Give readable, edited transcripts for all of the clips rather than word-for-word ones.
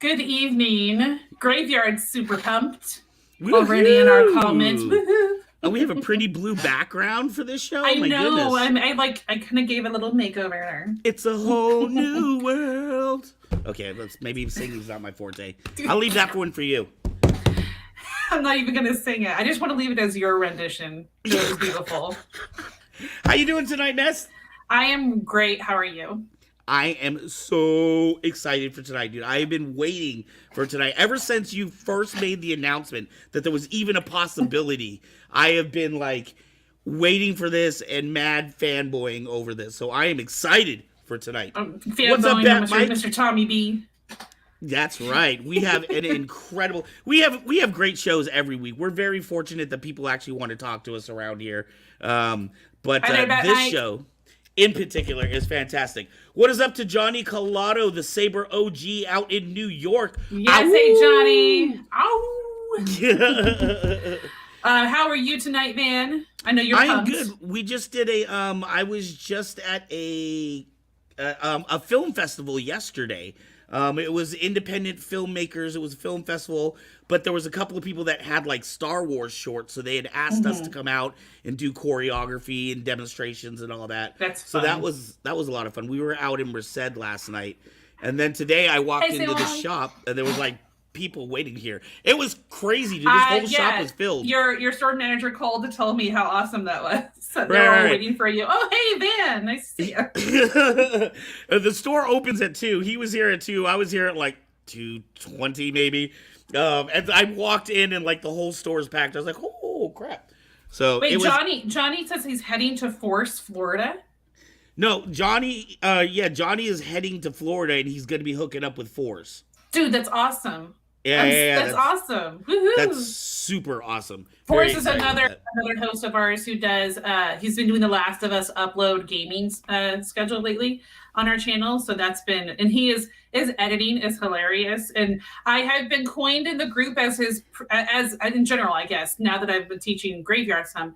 Good evening. Graveyard's super pumped. Woo-hoo! Already in our comments. Woo-hoo. Oh, we have a pretty blue background for this show. I My know. goodness. I kind of gave a little makeover there. It's a whole new world. Okay, maybe singing's not my forte. I'll leave that one for you. I'm not even gonna sing it. I just want to leave it as your rendition. It was beautiful. How you doing tonight, Ness? I am great. How are you? I am so excited for tonight, dude. I have been waiting for tonight. Ever since you first made the announcement that there was even a possibility, I have been like waiting for this and mad fanboying over this. So I am excited for tonight. What's up, Mr. Tommy B? That's right. We have an incredible. We have great shows every week. We're very fortunate that people actually want to talk to us around here. But this show in particular is fantastic. What is up to Johnny Collado, the Saber OG out in New York? Yes, hey Johnny. Ow. How are you tonight, man? I know you're pumped. I am good. We just did I was just at a film festival yesterday. It was independent filmmakers. It was a film festival, but there was a couple of people that had like Star Wars shorts, so they had asked us to come out and do choreography and demonstrations and all that. That's fun. That was a lot of fun. We were out in Merced last night, and then today I walked into the shop and there was like people waiting here. It was crazy, dude. This whole shop was filled. Your store manager called to tell me how awesome that was. So they're all waiting for you. Oh, hey, Van. Nice to see you. The store opens at 2. He was here at 2. I was here at like 2:20 maybe. And I walked in and like the whole store is packed. I was like, oh, crap. So wait, Johnny says he's heading to Force, Florida? No, Johnny is heading to Florida and he's going to be hooking up with Force. Dude, that's awesome. Yeah, that's awesome. Woohoo. That's super awesome. Force is another host of ours who does. He's been doing the Last of Us upload gaming schedule lately on our channel. So that's been, and his editing is hilarious. And I have been coined in the group as in general, I guess, now that I've been teaching Graveyard some,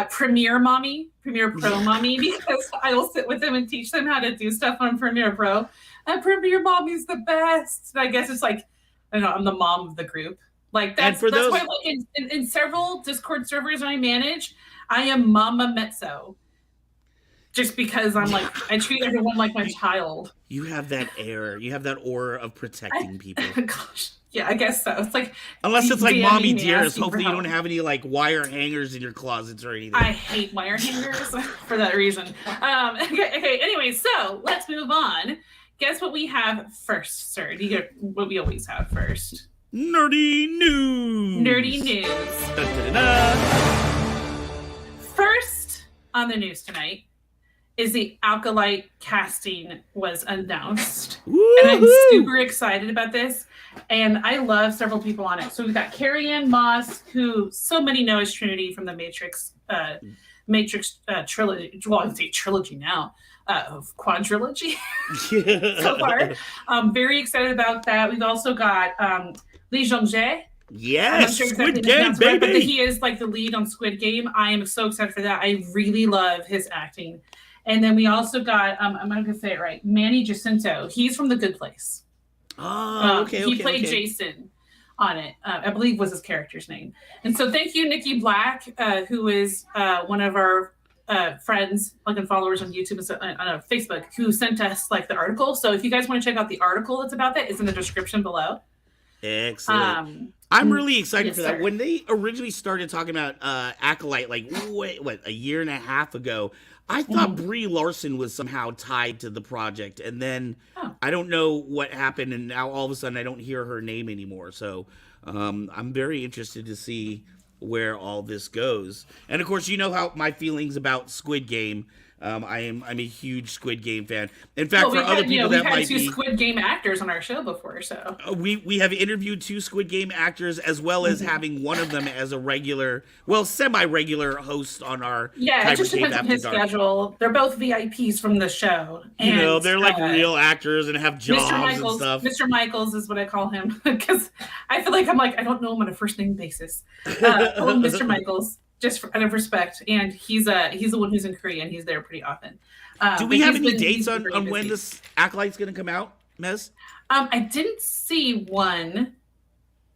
Premiere Pro Mommy, because I will sit with them and teach them how to do stuff on Premiere Pro. And Premiere Mommy's the best. And I guess it's like, I don't know, I'm the mom of the group. Like that's why like in several Discord servers I manage, I am Mama Mezzo. Just because I'm like, I treat everyone like my child. You have that air. You have that aura of protecting people. Gosh, yeah, I guess so. It's like unless it's like Mommy Dearest. Hopefully you don't have any like wire hangers in your closets or anything. I hate wire hangers for that reason. Okay. Anyway, so let's move on. Guess what we have first, sir? You get what we always have first. Nerdy news. Nerdy news. Da-da-da-da. First on the news tonight is the Alkalite casting was announced. Woo-hoo! And I'm super excited about this. And I love several people on it. So we've got Carrie-Anne Moss, who so many know as Trinity from the Matrix trilogy. Well, I would say trilogy now. Quadrilogy so far. I'm very excited about that. We've also got Lee Jong-jae. Yes, Squid Game, baby. Right, but he is like the lead on Squid Game. I am so excited for that. I really love his acting. And then we also got, I'm not going to say it right, Manny Jacinto. He's from The Good Place. Oh, okay. He played Jason on it, I believe was his character's name. And so thank you, Nikki Black, who is one of our friends, like and followers on YouTube and on Facebook, who sent us like the article. So if you guys want to check out the article that's about that, it's in the description below. Excellent. I'm really excited for that. Sir. When they originally started talking about Acolyte, like a year and a half ago, I thought Brie Larson was somehow tied to the project, and then I don't know what happened, and now all of a sudden I don't hear her name anymore. So I'm very interested to see where all this goes. And of course, you know how my feelings about Squid Game. I'm a huge Squid Game fan. In fact, for other people that might be, we've had 2 Squid Game actors on our show before, so we have interviewed 2 Squid Game actors, as well as having one of them as a regular, semi-regular host on our it just depends on his schedule. They're both VIPs from the show, and they're like real actors and have jobs and stuff. Mr. Michaels is what I call him because I feel like I don't know him on a first name basis. Mr. Michaels. Just out of respect, and he's the one who's in Korea, and he's there pretty often. Do we have any dates on when this Acolyte's going to come out, Mez? I didn't see one,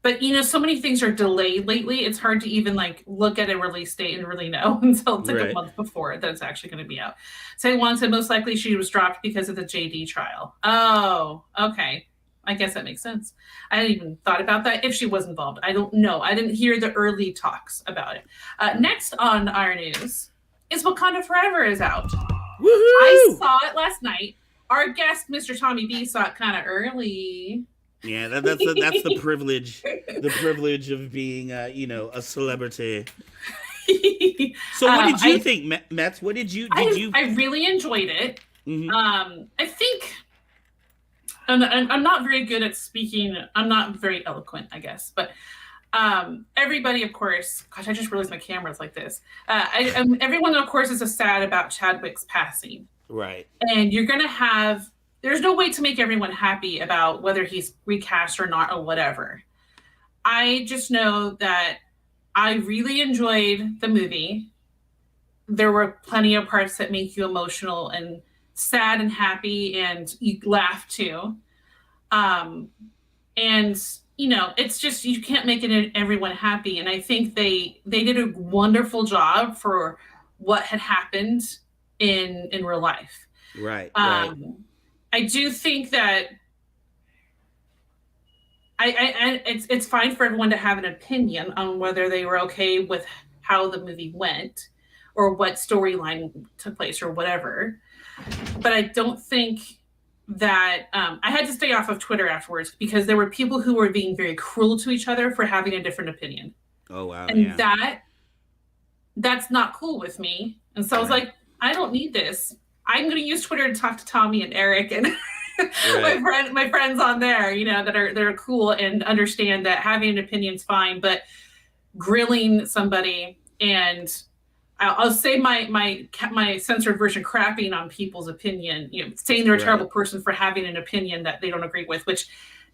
but so many things are delayed lately. It's hard to even like look at a release date and really know until it's like a month before that it's actually going to be out. Say one said most likely she was dropped because of the JD trial. Oh, okay. I guess that makes sense. I hadn't even thought about that if she was involved. I don't know. I didn't hear the early talks about it. Next on our news is Wakanda Forever is out. Woohoo! I saw it last night. Our guest, Mr. Tommy B, saw it kind of early. Yeah, that's the privilege, of being, a celebrity. So, what did you think, Mets? What did you? I really enjoyed it. Mm-hmm. I think I'm not very good at speaking. I'm not very eloquent, I guess, but everybody, of course. Gosh, I just realized my camera's like this. Everyone, of course, is sad about Chadwick's passing. Right. And you're gonna have. There's no way to make everyone happy about whether he's recast or not or whatever. I just know that I really enjoyed the movie. There were plenty of parts that make you emotional and sad and happy, and you laugh too. And it's just you can't make everyone happy. And I think they did a wonderful job for what had happened in real life. Right. I do think that it's fine for everyone to have an opinion on whether they were okay with how the movie went or what storyline took place or whatever. But I don't think that I had to stay off of Twitter afterwards because there were people who were being very cruel to each other for having a different opinion. Oh, wow. And that's not cool with me. And so I was like, I don't need this. I'm going to use Twitter to talk to Tommy and Eric and my friends on there, that are cool and understand that having an opinion is fine, but grilling somebody and I'll say my censored version crapping on people's opinion, saying they're a terrible person for having an opinion that they don't agree with, which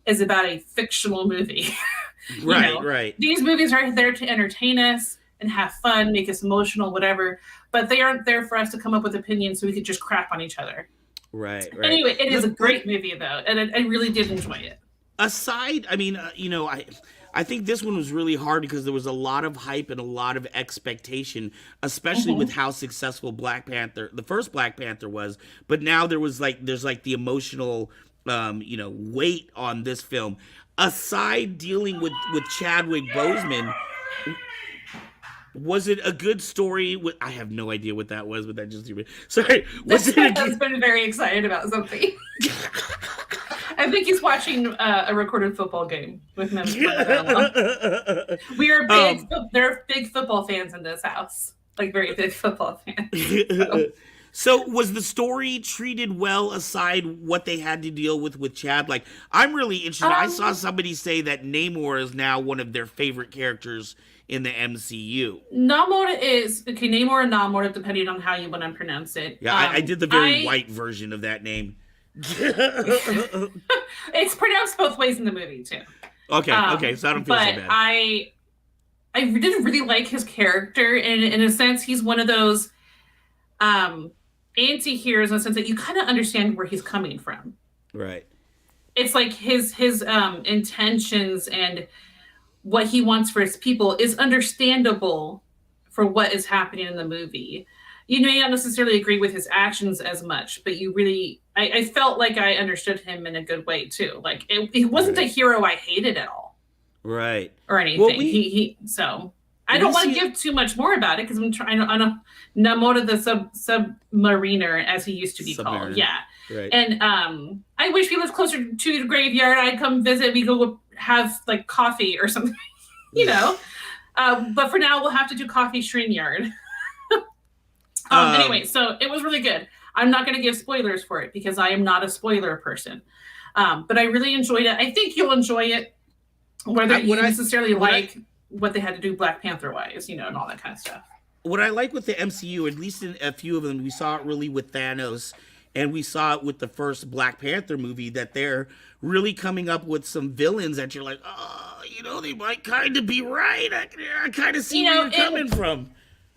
is about a fictional movie. Right. These movies are there to entertain us and have fun, make us emotional, whatever. But they aren't there for us to come up with opinions so we could just crap on each other. Right. Anyway, it is a great movie, though, and I really did enjoy it. Aside, I think this one was really hard because there was a lot of hype and a lot of expectation, especially with how successful the first Black Panther was. But now there's the emotional, weight on this film. Aside dealing with Chadwick Boseman, was it a good story? I have no idea what that was, but that just sorry. Was it? That's been very excited about something. I think he's watching a recorded football game with him. We are big. There are big football fans in this house, like very big football fans. So was the story treated well aside what they had to deal with Chad? Like, I'm really interested. I saw somebody say that Namor is now one of their favorite characters in the MCU. Namor is Namor or Namor, depending on how you want to pronounce it. Yeah, I did the very white version of that name. It's pronounced both ways in the movie too. Okay, so I don't feel so bad. I didn't really like his character, and in a sense, he's one of those anti-heroes in the sense that you kind of understand where he's coming from. Right. It's like his intentions and what he wants for his people is understandable for what is happening in the movie. You may not necessarily agree with his actions as much, but you really, I felt like I understood him in a good way too. Like it wasn't a hero I hated at all. Right. Or anything. So I don't want to give too much more about it because I'm trying to Namor the submariner, as he used to be called. Yeah. Right. And I wish we lived closer to the graveyard. I'd come visit. We go have like coffee or something, But for now, we'll have to do coffee StreamYard. Anyway, so it was really good. I'm not going to give spoilers for it because I am not a spoiler person. But I really enjoyed it. I think you'll enjoy it, whether you necessarily what they had to do Black Panther wise, and all that kind of stuff. What I like with the MCU, at least in a few of them, we saw it really with Thanos, and we saw it with the first Black Panther movie, that they're really coming up with some villains that you're like, they might kind of be right. I kind of see where you're coming from.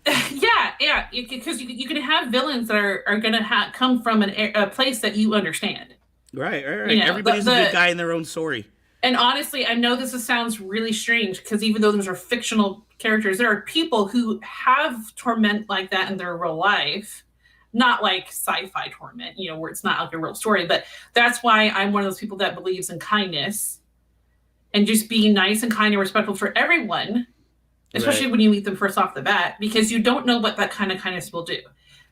Yeah, because you can have villains that are going to come from a place that you understand. Right. You know, Everybody's a good guy in their own story. And honestly, I know this sounds really strange because even though those are fictional characters, there are people who have torment like that in their real life. Not like sci-fi torment, you know, where it's not like a real story. But that's why I'm one of those people that believes in kindness and just being nice and kind and respectful for everyone, especially when you meet them first off the bat, because you don't know what that kind of kindness will do.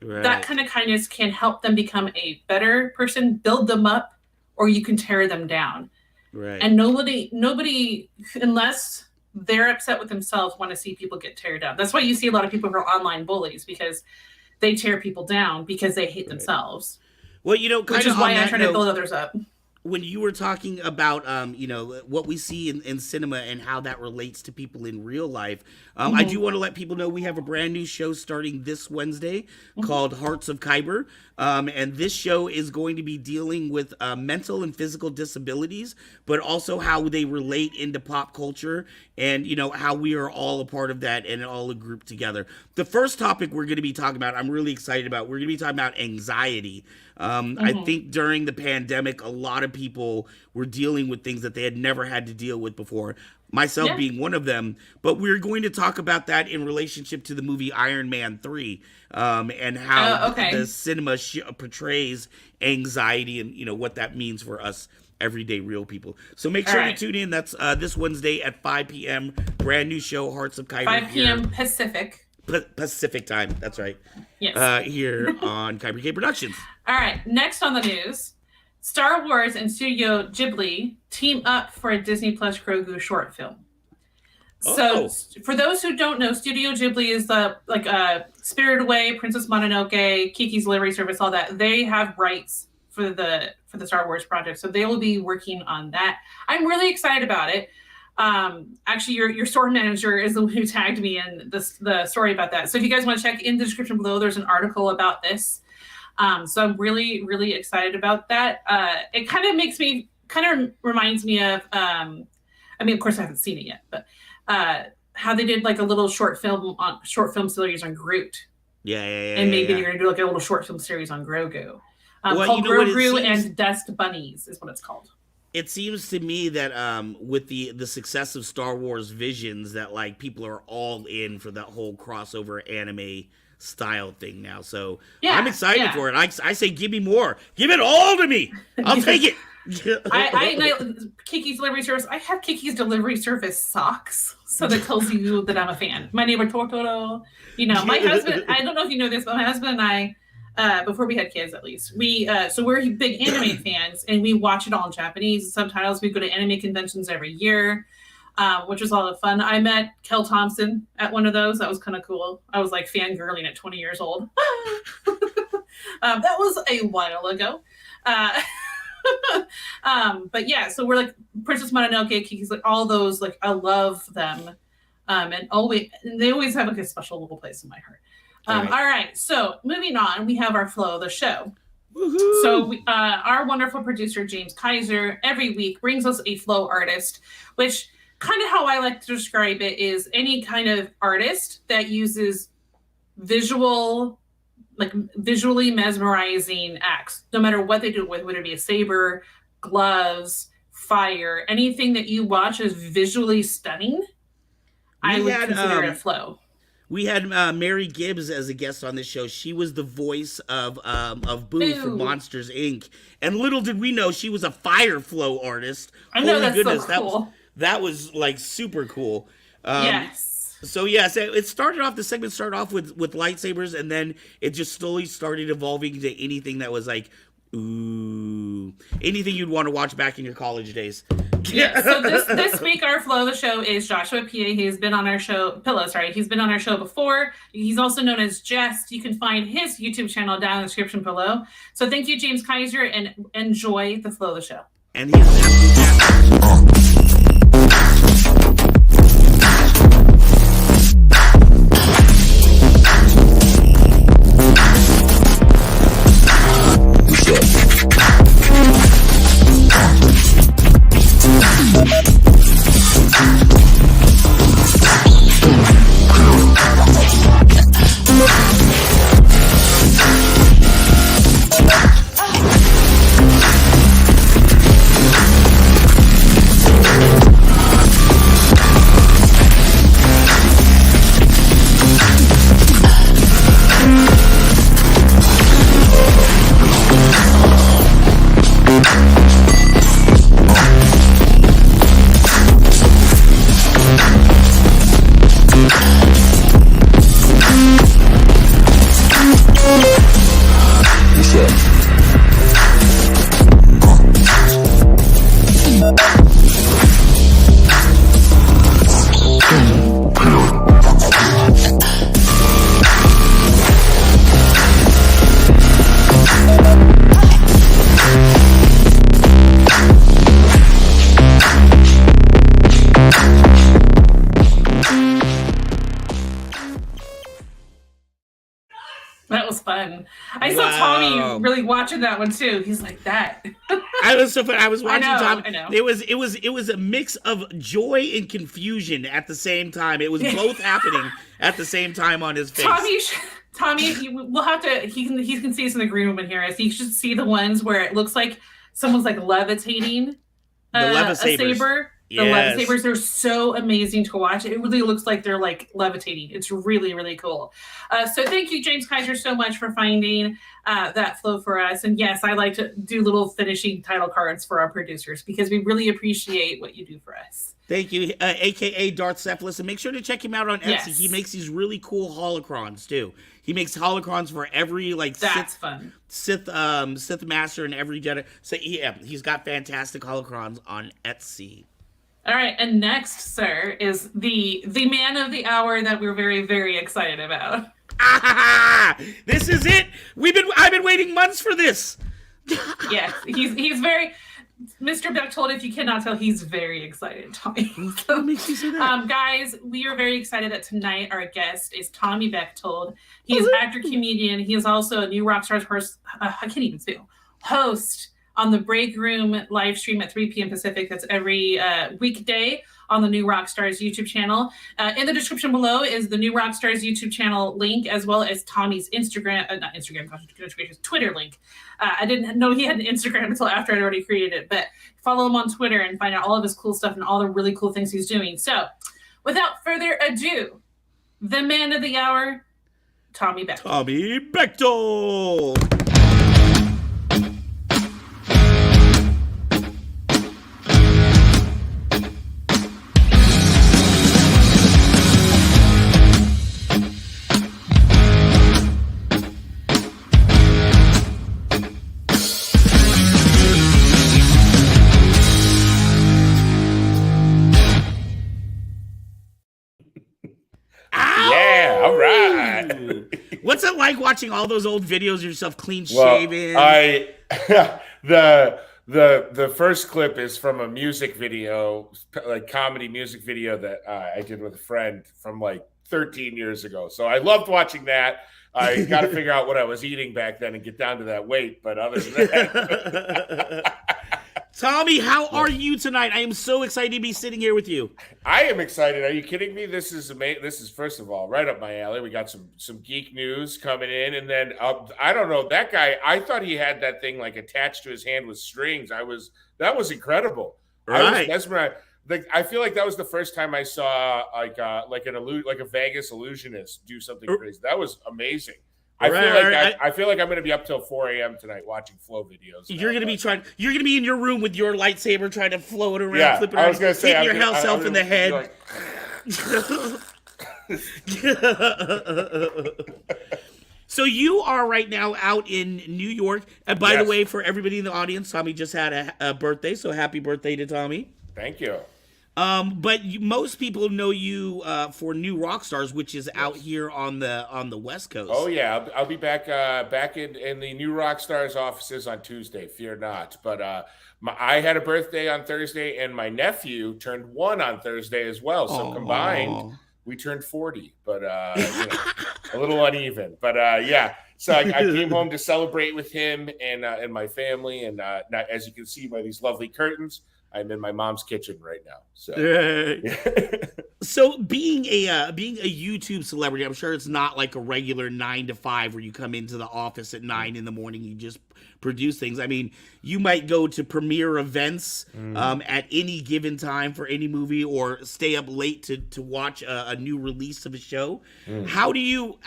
Right. That kind of kindness can help them become a better person, build them up, or you can tear them down. Right. And nobody, unless they're upset with themselves, want to see people get teared down. That's why you see a lot of people who are online bullies, because they tear people down because they hate themselves. Well, you know, which is why I try to build others up. When you were talking about, you know, what we see in cinema and how that relates to people in real life, I do want to let people know we have a brand new show starting this Wednesday called Hearts of Kyber. And this show is going to be dealing with mental and physical disabilities, but also how they relate into pop culture and, you know, how we are all a part of that and all a group together. The first topic we're going to be talking about, I'm really excited about, we're going to be talking about anxiety. I think during the pandemic, a lot of people were dealing with things that they had never had to deal with before, myself being one of them. But we're going to talk about that in relationship to the movie Iron Man 3 and how the cinema portrays anxiety and, you know, what that means for us everyday real people. So make sure to tune in. That's this Wednesday at 5 p.m. Brand new show, Hearts of Kyber. 5 p.m. Pacific. Pacific time. That's right. Yes. Here on Kyber Cave Productions. All right. Next on the news, Star Wars and Studio Ghibli team up for a Disney Plus Grogu short film. So for those who don't know, Studio Ghibli is Spirited Away, Princess Mononoke, Kiki's Delivery Service, all that. They have rights for the Star Wars project, so they will be working on that. I'm really excited about it. Actually, your store manager is the one who tagged me in the story about that. So if you guys want to check in the description below, there's an article about this. So I'm really, really excited about that. It kind of reminds me of, I mean, of course I haven't seen it yet, but how they did like a little short film series on Groot. And maybe they're going to do like a little short film series on Grogu. Called Grogu and Dust Bunnies is what it's called. It seems to me that with the success of Star Wars Visions, that like people are all in for that whole crossover anime style thing now. So I'm excited for it. I say, give me more. Give it all to me. I'll take it. Kiki's Delivery Service. I have Kiki's Delivery Service socks, so that tells you that I'm a fan. My neighbor Totoro. You know, my husband. I don't know if you know this, but my husband and I. Before we had kids, at least we're big anime fans, and we watch it all in Japanese subtitles. We go to anime conventions every year, which was a lot of fun. I met Kel Thompson at one of those. That was kind of cool. I was like fangirling at 20 years old. That was a while ago. But yeah, so we're like Princess Mononoke, Kiki's, like all those. Like I love them, and they always have like a special little place in my heart. All right, so moving on, we have our flow of the show. Woo-hoo! So our wonderful producer, James Kaiser, every week brings us a flow artist, which kind of how I like to describe it is any kind of artist that uses visually mesmerizing acts, no matter what they do with, whether it be a saber, gloves, fire, anything that you watch is visually stunning, I would consider it a flow. We had Mary Gibbs as a guest on this show. She was the voice of Boo from Monsters, Inc. And little did we know she was a fire flow artist. I know, that's so cool. That was like super cool. Yes. So it started off, the segment started off with lightsabers, and then it just slowly started evolving into anything that was like, ooh, anything you'd want to watch back in your college days. Yeah, so this week our flow of the show is Joshua Pilla. He's been on our show, Pilla, sorry. He's been on our show before. He's also known as Jest. You can find his YouTube channel down in the description below. So thank you, James Kaiser, and enjoy the flow of the show. And he's That was fun. I saw Tommy really watching that one too. He's like that. I was so fun. I was watching Tommy. I know. It was a mix of joy and confusion at the same time. It was both happening at the same time on his face. Tommy, we'll have to. He can see us in the green room in here. So you should see the ones where it looks like someone's like levitating a saber. The Levitsabers, they're so amazing to watch. It really looks like they're like levitating. It's really, really cool. So thank you, James Kaiser, so much for finding that flow for us. And yes, I like to do little finishing title cards for our producers because we really appreciate what you do for us. Thank you, aka Darth Cephalus, and make sure to check him out on Etsy. Yes. He makes these really cool holocrons too. He makes holocrons for every Sith master and every Jedi. So yeah, he's got fantastic holocrons on Etsy. All right, and next, sir, is the man of the hour that we're very, very excited about. This is it. I've been waiting months for this. Yes, he's very Mr. Bechtold. If you cannot tell, he's very excited, Tommy. What makes you say that? Guys, we are very excited that tonight our guest is Tommy Bechtold. He is actor, comedian. He is also a new Rockstars host on the Break Room live stream at 3 p.m. Pacific. That's every weekday on the New Rockstars YouTube channel. In the description below is the New Rockstars YouTube channel link, as well as Tommy's Twitter link. I didn't know he had an Instagram until after I'd already created it, but follow him on Twitter and find out all of his cool stuff and all the really cool things he's doing. So without further ado, the man of the hour, Tommy Bechtold. Tommy Bechtold. Yeah, all right. What's it like watching all those old videos of yourself clean shaven? The first clip is from a music video, like comedy music video that I did with a friend from like 13 years ago. So I loved watching that. I got to figure out what I was eating back then and get down to that weight. But other than that. Tommy, how are you tonight? I am so excited to be sitting here with you. I am excited. Are you kidding me? This is amazing. This is, first of all, right up my alley. We got some geek news coming in, and then I don't know, that guy. I thought he had that thing like attached to his hand with strings. That was incredible. Right. I was mesmerized. Like, I feel like that was the first time I saw like a Vegas illusionist do something crazy. That was amazing. I feel like I'm going to be up till 4 a.m. tonight watching flow videos. You're going to be in your room with your lightsaber trying to float around, flip it around, I was going to say, hitting your self in the head. So you are right now out in New York. And by the way, for everybody in the audience, Tommy just had a birthday, so happy birthday to Tommy. Thank you. But most people know you for New Rockstars, which is out here on the West Coast. Oh yeah, I'll be back in the New Rockstars offices on Tuesday. Fear not. But I had a birthday on Thursday, and my nephew turned 1 on Thursday as well. So combined, we turned 40. But a little uneven. But yeah. So I came home to celebrate with him and my family, and now, as you can see by these lovely curtains, I'm in my mom's kitchen right now. So, so being a YouTube celebrity, I'm sure it's not like a regular 9 to 5 where you come into the office at 9 in the morning. You just produce things. I mean, you might go to premiere events at any given time for any movie, or stay up late to watch a new release of a show. Have you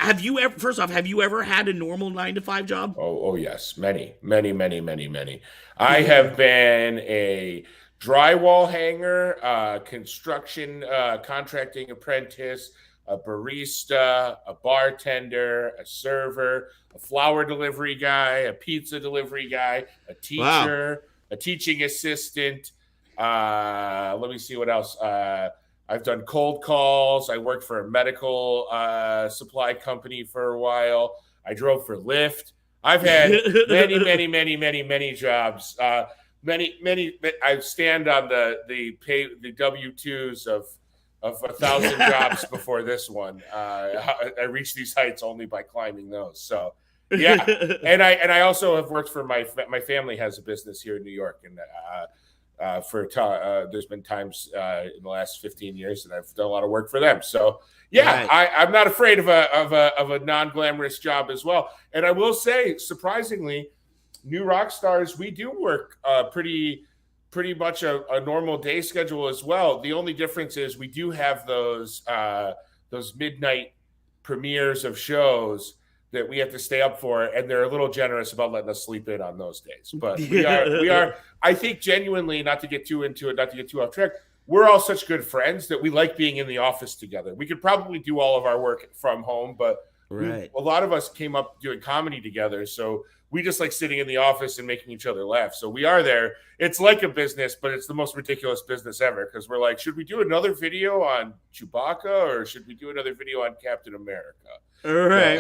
ever had a normal 9 to 5 job? Oh yes, many. I have been a drywall hanger, construction contracting apprentice, a barista, a bartender, a server, a flower delivery guy, a pizza delivery guy, a teacher, a teaching assistant. Let me see what else. I've done cold calls. I worked for a medical supply company for a while. I drove for Lyft. I've had many jobs. Many. I stand on the W-2s of of 1,000 jobs before this one. I reached these heights only by climbing those. So yeah, and I also have worked for my family has a business here in New York, and there's been times in the last 15 years that I've done a lot of work for them. So yeah, right. I'm not afraid of a non-glamorous job as well. And I will say, surprisingly, new Rockstars, we do work pretty much a normal day schedule as well. The only difference is we do have those midnight premieres of shows that we have to stay up for, and they're a little generous about letting us sleep in on those days. But we are. I think genuinely, not to get too into it, not to get too off track, we're all such good friends that we like being in the office together. We could probably do all of our work from home, but a lot of us came up doing comedy together, so we just like sitting in the office and making each other laugh. So we are there. It's like a business, but it's the most ridiculous business ever, because we're like, should we do another video on Chewbacca, or should we do another video on Captain America? Right.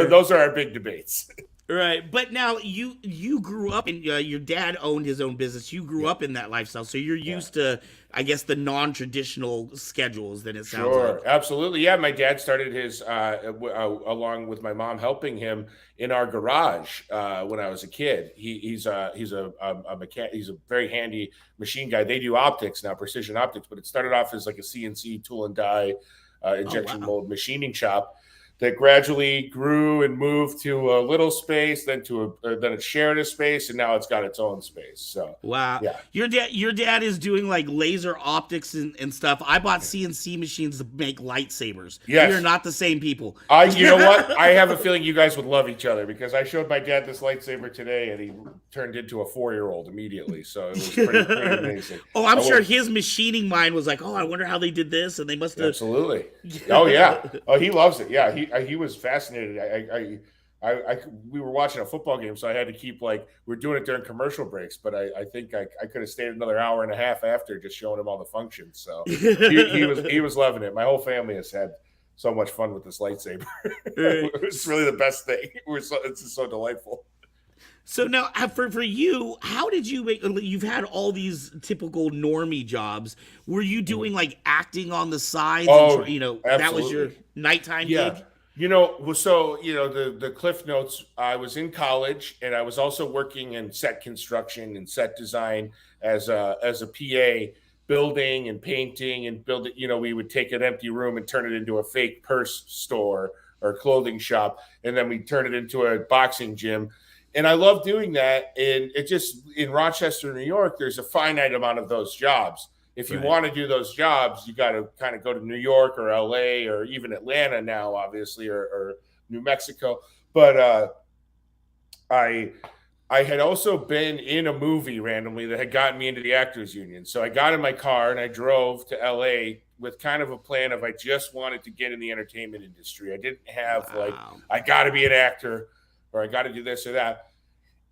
Those are our big debates. Right. But now you grew up and your dad owned his own business. You grew up in that lifestyle. So you're used to, I guess, the non-traditional schedules that it sounds like. Sure. Absolutely. Yeah. My dad started his, along with my mom helping him, in our garage when I was a kid. He's a mechanic. He's a very handy machine guy. They do optics now, precision optics, but it started off as like a CNC tool and die injection mold machining shop that gradually grew and moved to a little space, then then it shared a space, and now it's got its own space. So wow, yeah. Your dad is doing like laser optics and stuff. I bought CNC machines to make lightsabers. Yes. We are not the same people. You know what? I have a feeling you guys would love each other, because I showed my dad this lightsaber today, and he turned into a 4-year-old immediately. So it was pretty amazing. Oh, I'm sure his machining mind was like, oh, I wonder how they did this, and they must have. Absolutely. Oh yeah. Oh, he loves it. Yeah. He was fascinated. We were watching a football game, so I had to keep we're doing it during commercial breaks, but I think I could have stayed another hour and a half after, just showing him all the functions. So he was loving it. My whole family has had so much fun with this lightsaber. It's really the best thing. It's just so delightful. So now, for you, how did you make? You've had all these typical normie jobs. Were you doing like acting on the side? Oh, that was your nighttime gig. The Cliff Notes. I was in college, and I was also working in set construction and set design as a PA, building and painting and building. We would take an empty room and turn it into a fake purse store or clothing shop, and then we turn it into a boxing gym. And I love doing that. And it just, in Rochester, New York, there's a finite amount of those jobs. If you want to do those jobs, you got to kind of go to New York or LA or even Atlanta now, obviously, or New Mexico. But I had also been in a movie randomly that had gotten me into the Actors Union. So I got in my car and I drove to LA with kind of a plan of, I just wanted to get in the entertainment industry. I didn't have I got to be an actor, or I got to do this or that.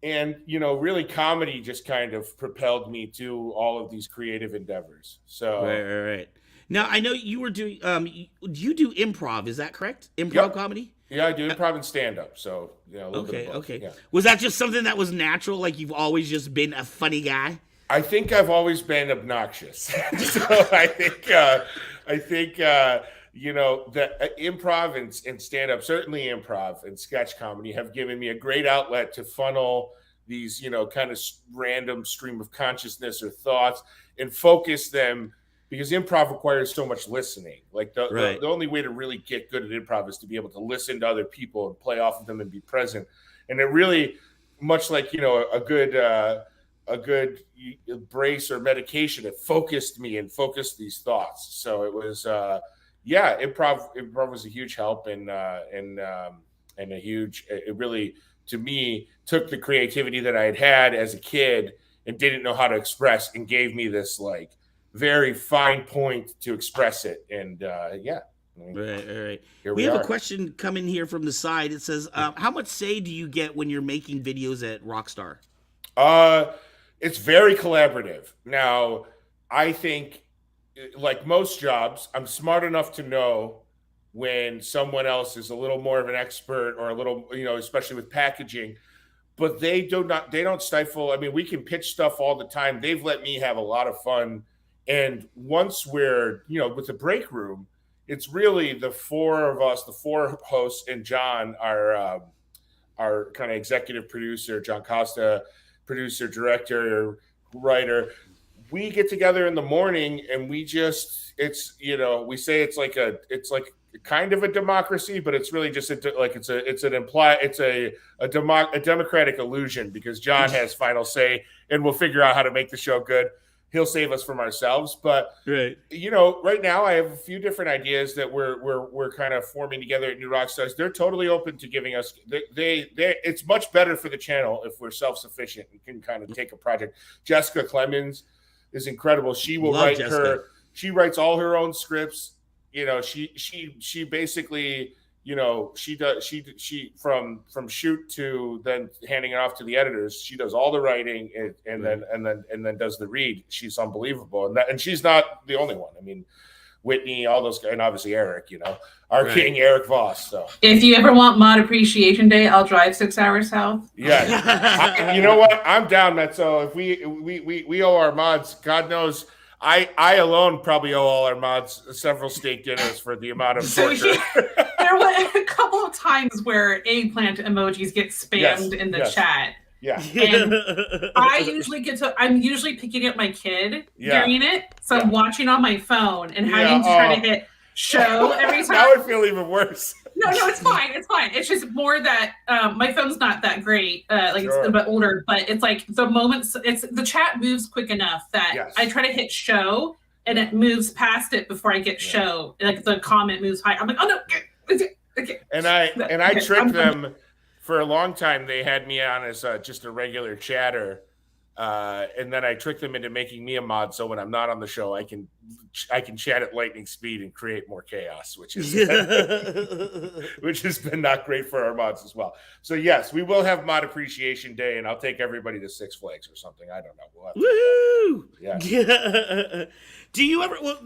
And, really comedy just kind of propelled me to all of these creative endeavors. So right. Now, I know you were doing, you do improv, is that correct? Improv comedy? Yeah, I do improv and stand-up. So, a little bit of both. Okay. Yeah. Was that just something that was natural? Like you've always just been a funny guy? I think I've always been obnoxious. So I think that improv and stand-up, certainly improv and sketch comedy, have given me a great outlet to funnel these, kind of random stream of consciousness or thoughts and focus them, because improv requires so much listening. The only way to really get good at improv is to be able to listen to other people and play off of them and be present. And it really, much like, a good brace or medication, it focused me and focused these thoughts. So it was, improv was a huge help and a huge. It really, to me, took the creativity that I had as a kid and didn't know how to express, and gave me this very fine point to express it. And Right. We have a question coming here from the side. It says, "How much say do you get when you're making videos at Rockstar?" It's very collaborative. Now, I think, like most jobs, I'm smart enough to know when someone else is a little more of an expert, or a little, especially with packaging, but they don't stifle. I mean, we can pitch stuff all the time. They've let me have a lot of fun And once we're, with the break room, it's really the four of us, the four hosts, and John, our kind of executive producer, John Costa, producer, director, writer. We get together in the morning and we just, we say it's like kind of a democracy, but it's really just a democratic illusion, because John has final say and we'll figure out how to make the show good. He'll save us from ourselves. But right, right now I have a few different ideas that we're kind of forming together at New Rockstars. They're totally open to giving us. It's much better for the channel if we're self-sufficient and can kind of take a project. Jessica Clemens is incredible. She will write Jessica. She writes all her own scripts. She basically, she from shoot to then handing it off to the editors. She does all the writing and then does the read. She's unbelievable, and she's not the only one. I mean, Whitney, all those guys, and obviously Eric. Our king Eric Voss. So if you ever want Mod Appreciation Day, I'll drive 6 hours south. Yeah, you know what? I'm down, Matt. So if we owe our mods, God knows. I alone probably owe all our mods several steak dinners for the amount of torture. There were a couple of times where eggplant emojis get spammed in the chat. Yeah. And I'm usually picking up my kid during it. So I'm watching on my phone and having to try to hit show every time. Now I feel even worse. No, it's fine. It's fine. It's just more that my phone's not that great. It's a bit older, but it's like the moments. The chat moves quick enough that I try to hit show and it moves past it before I get show. Like the comment moves high. I'm like, oh no, okay. And I tricked them for a long time. They had me on as just a regular chatter. And then I tricked them into making me a mod, so when I'm not on the show, I can chat at lightning speed and create more chaos, which has been not great for our mods as well. So yes, we will have Mod Appreciation Day, and I'll take everybody to Six Flags or something. I don't know. Woohoo! Yeah. Do you ever? Well,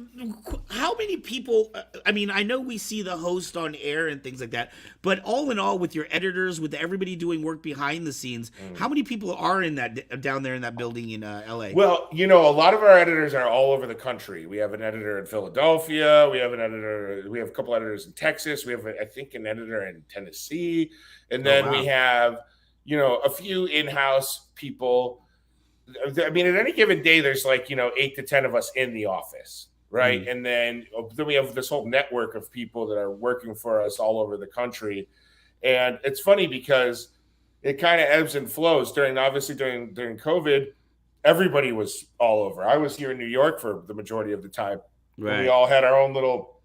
how many people? I mean, I know we see the host on air and things like that, but all in all, with your editors, with everybody doing work behind the scenes, how many people are in that down there in that building in LA? Well, a lot of our editors are all over the country. We have an editor in Philadelphia. We have a couple editors in Texas. We have, I think, an editor in Tennessee, and then we have, a few in-house people. I mean, at any given day, there's 8 to 10 of us in the office, right? Mm-hmm. And then we have this whole network of people that are working for us all over the country. And it's funny because it kind of ebbs and flows. During COVID, everybody was all over. I was here in New York for the majority of the time. Right. We all had our own little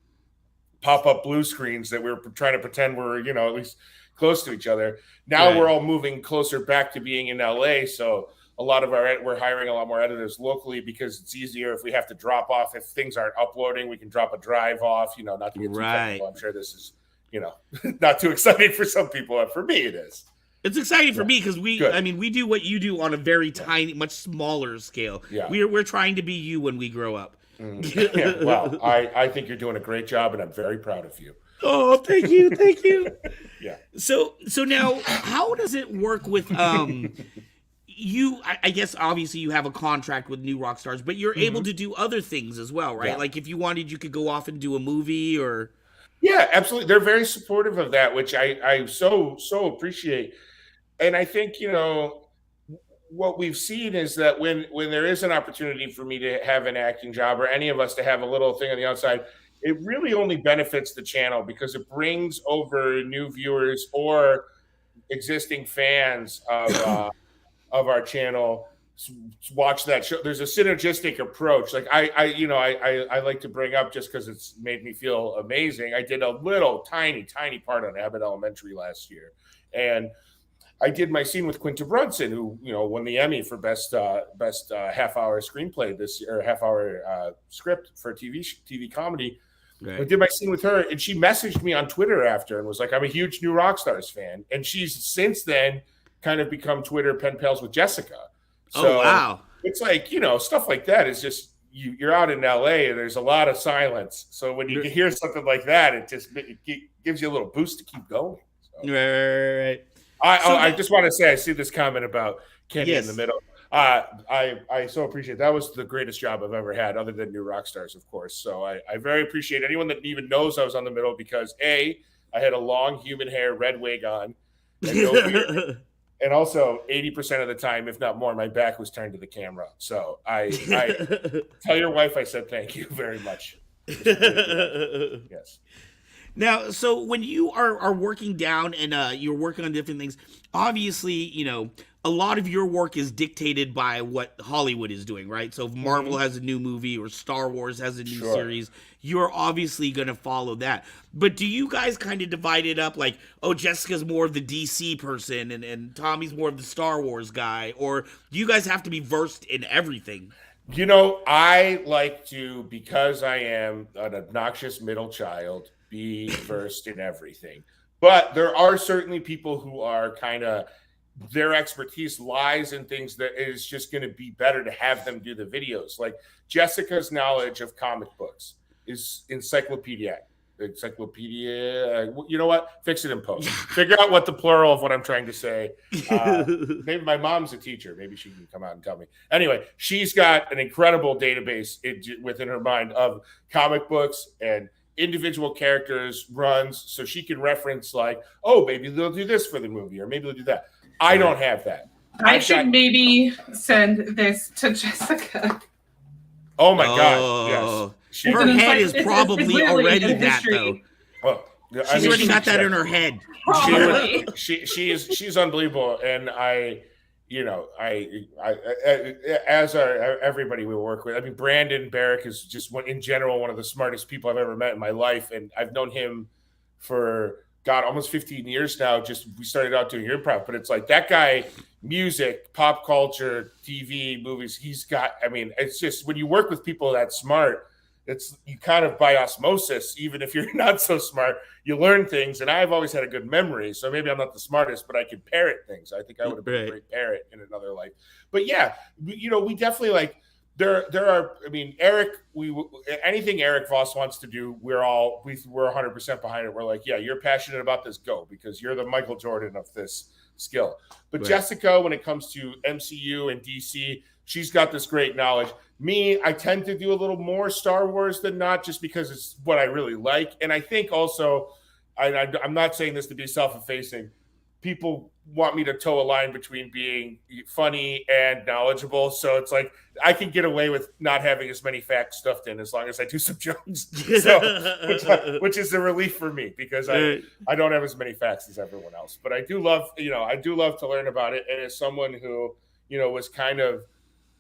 pop-up blue screens that we were trying to pretend we're, at least close to each other. Now we're all moving closer back to being in LA. So we're hiring a lot more editors locally because it's easier if we have to drop off. If things aren't uploading, we can drop a drive off, not to get too technical. I'm sure this is, not too exciting for some people. But for me, it is. It's exciting for me because we do what you do on a very tiny, much smaller scale. Yeah. We're trying to be you when we grow up. Yeah, well, I think you're doing a great job and I'm very proud of you. Oh, thank you. Thank you. Yeah. So now how does it work with, I guess obviously you have a contract with New Rockstars, but you're able to do other things as well, right? Yeah. Like if you wanted, you could go off and do a movie or. Yeah, absolutely. They're very supportive of that, which I so appreciate. And I think, what we've seen is that when there is an opportunity for me to have an acting job or any of us to have a little thing on the outside, it really only benefits the channel because it brings over new viewers or existing fans of our channel to watch that show. There's a synergistic approach. Like I like to bring up just because it's made me feel amazing. I did a little tiny part on Abbott Elementary last year, and I did my scene with Quinta Brunson, who won the Emmy for best half-hour screenplay this year, or half-hour script for TV comedy. Right. I did my scene with her, and she messaged me on Twitter after and was like, "I'm a huge New Rockstars fan," and she's since then kind of become Twitter pen pals with Jessica. So wow. It's like, stuff like that is just, you're out in LA and there's a lot of silence. So when you hear something like that, it gives you a little boost to keep going. So. Right. I just want to say, I see this comment about Kenny in the middle. I so appreciate that. Was the greatest job I've ever had, other than New Rockstars, of course. So I very appreciate anyone that even knows I was on the middle, because I had a long human hair red wig on and no beard. And also 80% of the time, if not more, my back was turned to the camera. So I tell your wife I said thank you very much. Yes. Now, so when you are working down and you're working on different things, obviously, you know, a lot of your work is dictated by what Hollywood is doing, right? So if Marvel has a new movie or Star Wars has a new series, you're obviously going to follow that. But do you guys kind of divide it up like, oh, Jessica's more of the DC person and Tommy's more of the Star Wars guy? Or do you guys have to be versed in everything? You know, I like to, because I am an obnoxious middle child, be versed in everything. But there are certainly people who are kind of, their expertise lies in things that is just going to be better to have them do the videos. Like Jessica's knowledge of comic books is encyclopedia. You know what? Fix it in post. Figure out what the plural of what I'm trying to say. Maybe my mom's a teacher. Maybe she can come out and tell me. Anyway, she's got an incredible database within her mind of comic books and individual characters runs, so she can reference like, oh, maybe they'll do this for the movie, or maybe they'll do that. I don't have that. I should maybe send this to Jessica. Oh my God! Yes, her head is probably already that though. Well, she's already got that in her head. She's unbelievable, and as everybody we work with. I mean, Brandon Barrick is just in general one of the smartest people I've ever met in my life, and I've known him for almost 15 years now. Just we started out doing improv, but it's like that guy, music, pop culture, TV, movies. He's got. I mean, it's just when you work with people that smart, you kind of by osmosis, even if you're not so smart, you learn things. And I've always had a good memory, so maybe I'm not the smartest, but I can parrot things. I think I would have been a great parrot in another life. But yeah, we definitely like. There are. I mean, Eric. Anything Eric Voss wants to do, we're 100% behind it. We're like, yeah, you're passionate about this, go, because you're the Michael Jordan of this skill. But Jessica, when it comes to MCU and DC, she's got this great knowledge. Me, I tend to do a little more Star Wars than not, just because it's what I really like. And I think also, I'm not saying this to be self-effacing. People want me to toe a line between being funny and knowledgeable. So it's like I can get away with not having as many facts stuffed in as long as I do some jokes. Which is a relief for me, because I don't have as many facts as everyone else. But I do love to learn about it. And as someone who, was kind of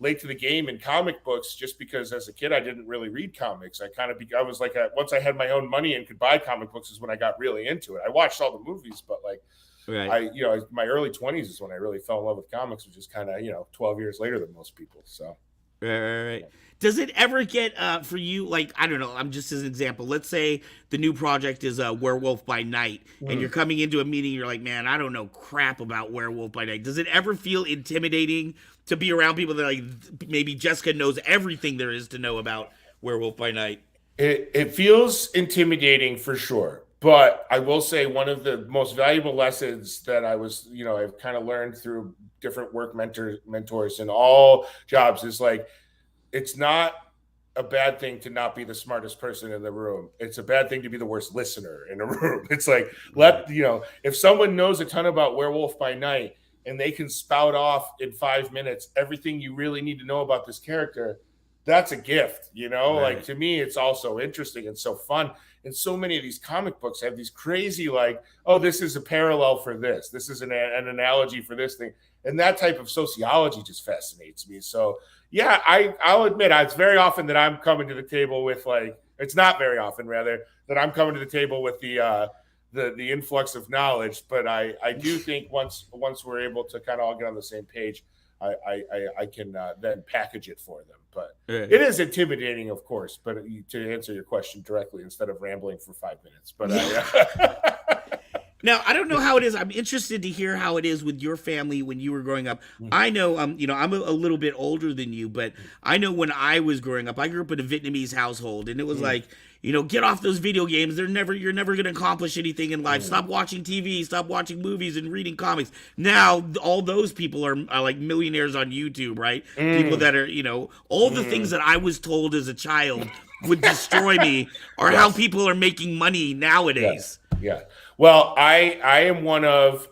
late to the game in comic books, just because as a kid I didn't really read comics. I was like once I had my own money and could buy comic books is when I got really into it. I watched all the movies, but like my early 20s is when I really fell in love with comics, which is kind of 12 years later than most people. So right. Does it ever get for you, like, I don't know, I'm just as an example, let's say the new project is Werewolf by Night, and you're coming into a meeting, you're like, man, I don't know crap about Werewolf by Night. Does it ever feel intimidating to be around people that like maybe Jessica knows everything there is to know about Werewolf by Night? It feels intimidating for sure. But I will say one of the most valuable lessons that I've kind of learned through different work mentors in all jobs is like, it's not a bad thing to not be the smartest person in the room. It's a bad thing to be the worst listener in a room. It's like, if someone knows a ton about Werewolf by Night and they can spout off in 5 minutes everything you really need to know about this character, that's a gift, Like, to me, it's also interesting and so fun. And so many of these comic books have these crazy, like, oh, this is a parallel for this. This is an analogy for this thing. And that type of sociology just fascinates me. So, yeah, I'll admit, it's very often that I'm coming to the table with, like, it's not very often, rather, that I'm coming to the table with the influx of knowledge. But I do think once we're able to kind of all get on the same page, I can then package it for them. But it is intimidating, of course. But to answer your question directly, instead of rambling for 5 minutes. But now, I don't know how it is. I'm interested to hear how it is with your family when you were growing up. I know, I'm a little bit older than you, but I know when I was growing up, I grew up in a Vietnamese household, and it was like, get off those video games. You're never going to accomplish anything in life. Stop watching TV, stop watching movies and reading comics. Now, all those people are like millionaires on YouTube, right? People that are, all the things that I was told as a child would destroy me are how people are making money nowadays. Yeah. Well, I am one of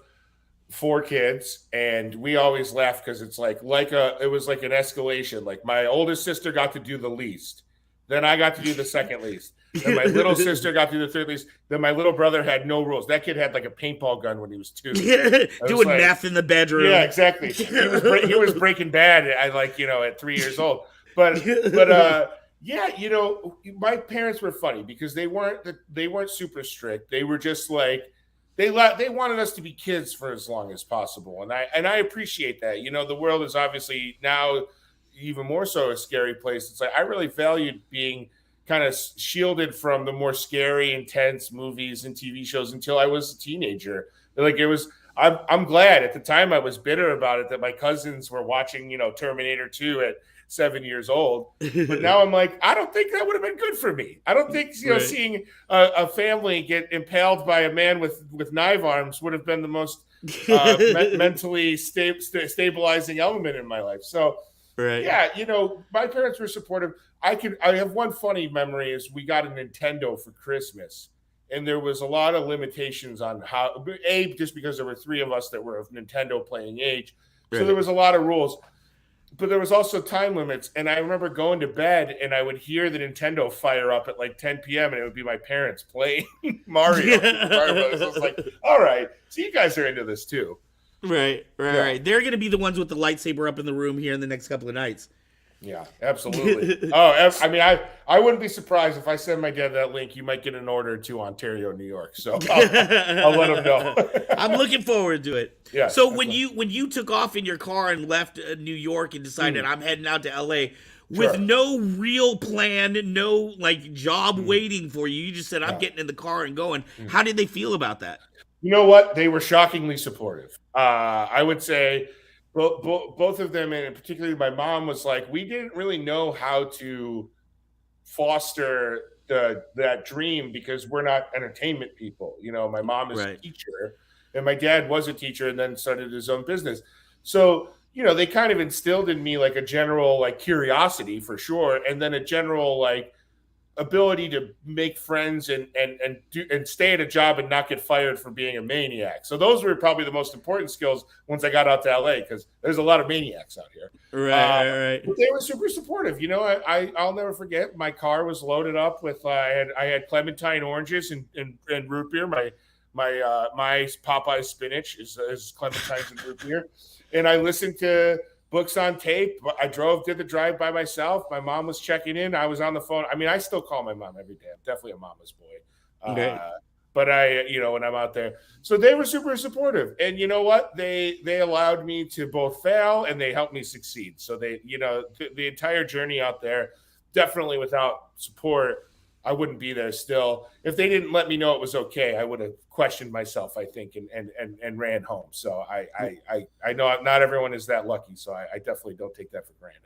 4 kids, and we always laugh because it's it was like an escalation. Like my oldest sister got to do the least, then I got to do the second least, then my little sister got to do the third least, then my little brother had no rules. That kid had like a paintball gun when he was 2. Doing meth in the bedroom. Yeah, exactly. He was Breaking Bad at 3 years old. But yeah, my parents were funny because they weren't super strict. They were just like they wanted us to be kids for as long as possible, and I appreciate that. The world is obviously now even more so a scary place. It's like I really valued being kind of shielded from the more scary, intense movies and TV shows until I was a teenager. I'm glad at the time I was bitter about it that my cousins were watching Terminator 2 at 7 years old, but now I'm like, I don't think that would have been good for me. I don't think seeing a family get impaled by a man with knife arms would have been the most mentally stabilizing element in my life. So yeah, my parents were supportive. I have one funny memory is we got a Nintendo for Christmas, and there was a lot of limitations on how just because there were 3 of us that were of Nintendo playing age, so there was a lot of rules. But there was also time limits, and I remember going to bed, and I would hear the Nintendo fire up at like 10 p.m., and it would be my parents playing Mario. So I was like, all right, so you guys are into this too. Right. They're going to be the ones with the lightsaber up in the room here in the next couple of nights. Yeah, absolutely. I mean, I wouldn't be surprised if I send my dad that link. You might get an order to Ontario, New York. So I'll let him know. I'm looking forward to it. Yeah. So when you took off in your car and left New York and decided I'm heading out to LA with no real plan, no job waiting for you, you just said I'm getting in the car and going. How did they feel about that? You know what? They were shockingly supportive. I would say. Both of them, and particularly my mom, was like, we didn't really know how to foster that dream because we're not entertainment people. My mom is a teacher, and my dad was a teacher and then started his own business. So, they kind of instilled in me like a general curiosity for sure, and then a general ability to make friends and stay at a job and not get fired for being a maniac. So those were probably the most important skills once I got out to LA, because there's a lot of maniacs out here. Right. But they were super supportive. I'll never forget. My car was loaded up with I had clementine oranges and root beer. My Popeye spinach is clementines and root beer, and I listened to books on tape. I did the drive by myself. My mom was checking in. I was on the phone. I mean, I still call my mom every day. I'm definitely a mama's boy. But when I'm out there, so they were super supportive. And you know what? They allowed me to both fail and they helped me succeed. So they, the entire journey out there, definitely without support, I wouldn't be there still. If they didn't let me know it was okay, I would have questioned myself, I think, and ran home. So I know not everyone is that lucky. So I definitely don't take that for granted.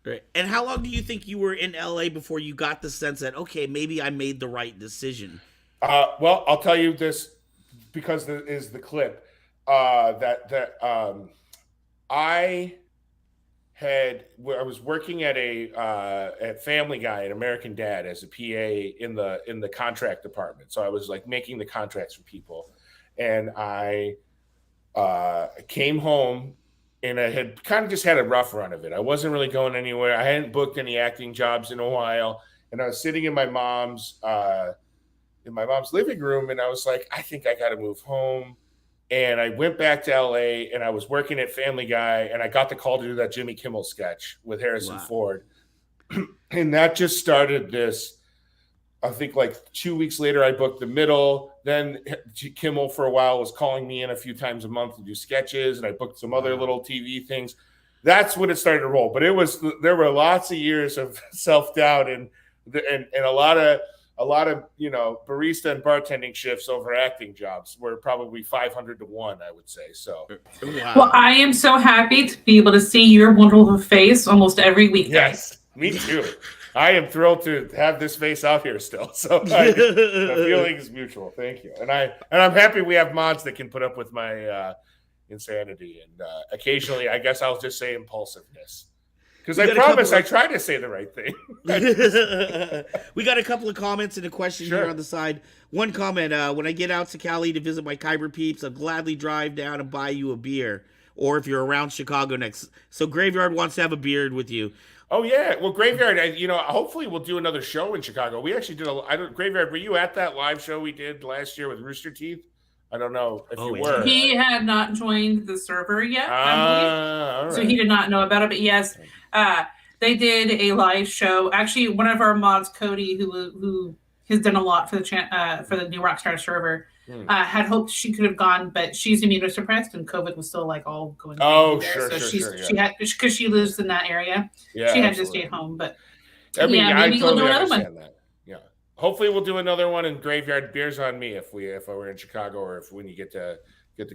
Right. And how long do you think you were in LA before you got the sense that, okay, maybe I made the right decision? Well, I'll tell you this because there is the clip that I was working at at Family Guy at American Dad as a PA in the contract department. So I was making the contracts for people, and I came home and I had kind of just had a rough run of it. I wasn't really going anywhere. I hadn't booked any acting jobs in a while, and I was sitting in my mom's living room, and I was like, I think I got to move home. And I went back to LA, and I was working at Family Guy, and I got the call to do that Jimmy Kimmel sketch with Harrison Ford. And that just started this. I think 2 weeks later, I booked the middle. Then Kimmel for a while was calling me in a few times a month to do sketches, and I booked some other little TV things. That's when it started to roll. But there were lots of years of self-doubt and a lot of barista and bartending shifts over acting jobs were probably 500 to 1, I would say. So, wow. Well, I am so happy to be able to see your wonderful face almost every week. Yes, me too. I am thrilled to have this face out here still. So the feeling is mutual. Thank you. And I'm happy we have mods that can put up with my insanity. And occasionally, I guess I'll just say impulsiveness. Because I promise I try to say the right thing. We got a couple of comments and a question here on the side. One comment, when I get out to Cali to visit my Kyber peeps, I'll gladly drive down and buy you a beer. Or if you're around Chicago next. So Graveyard wants to have a beard with you. Oh, yeah. Well, Graveyard, hopefully we'll do another show in Chicago. We actually did Graveyard, were you at that live show we did last year with Rooster Teeth? I don't know if you were. He had not joined the server yet, all right. So he did not know about it. But yes, they did a live show. Actually, one of our mods, Cody, who has done a lot for the new Rockstars server, had hoped she could have gone, but she's immunosuppressed and COVID was still like all going on. Oh, sure. She had, because she lives in that area. Yeah, she had to stay home. But maybe we'll do another one. That. Yeah. Hopefully we'll do another one in Graveyard. Beers on me if I were in Chicago, or when you get to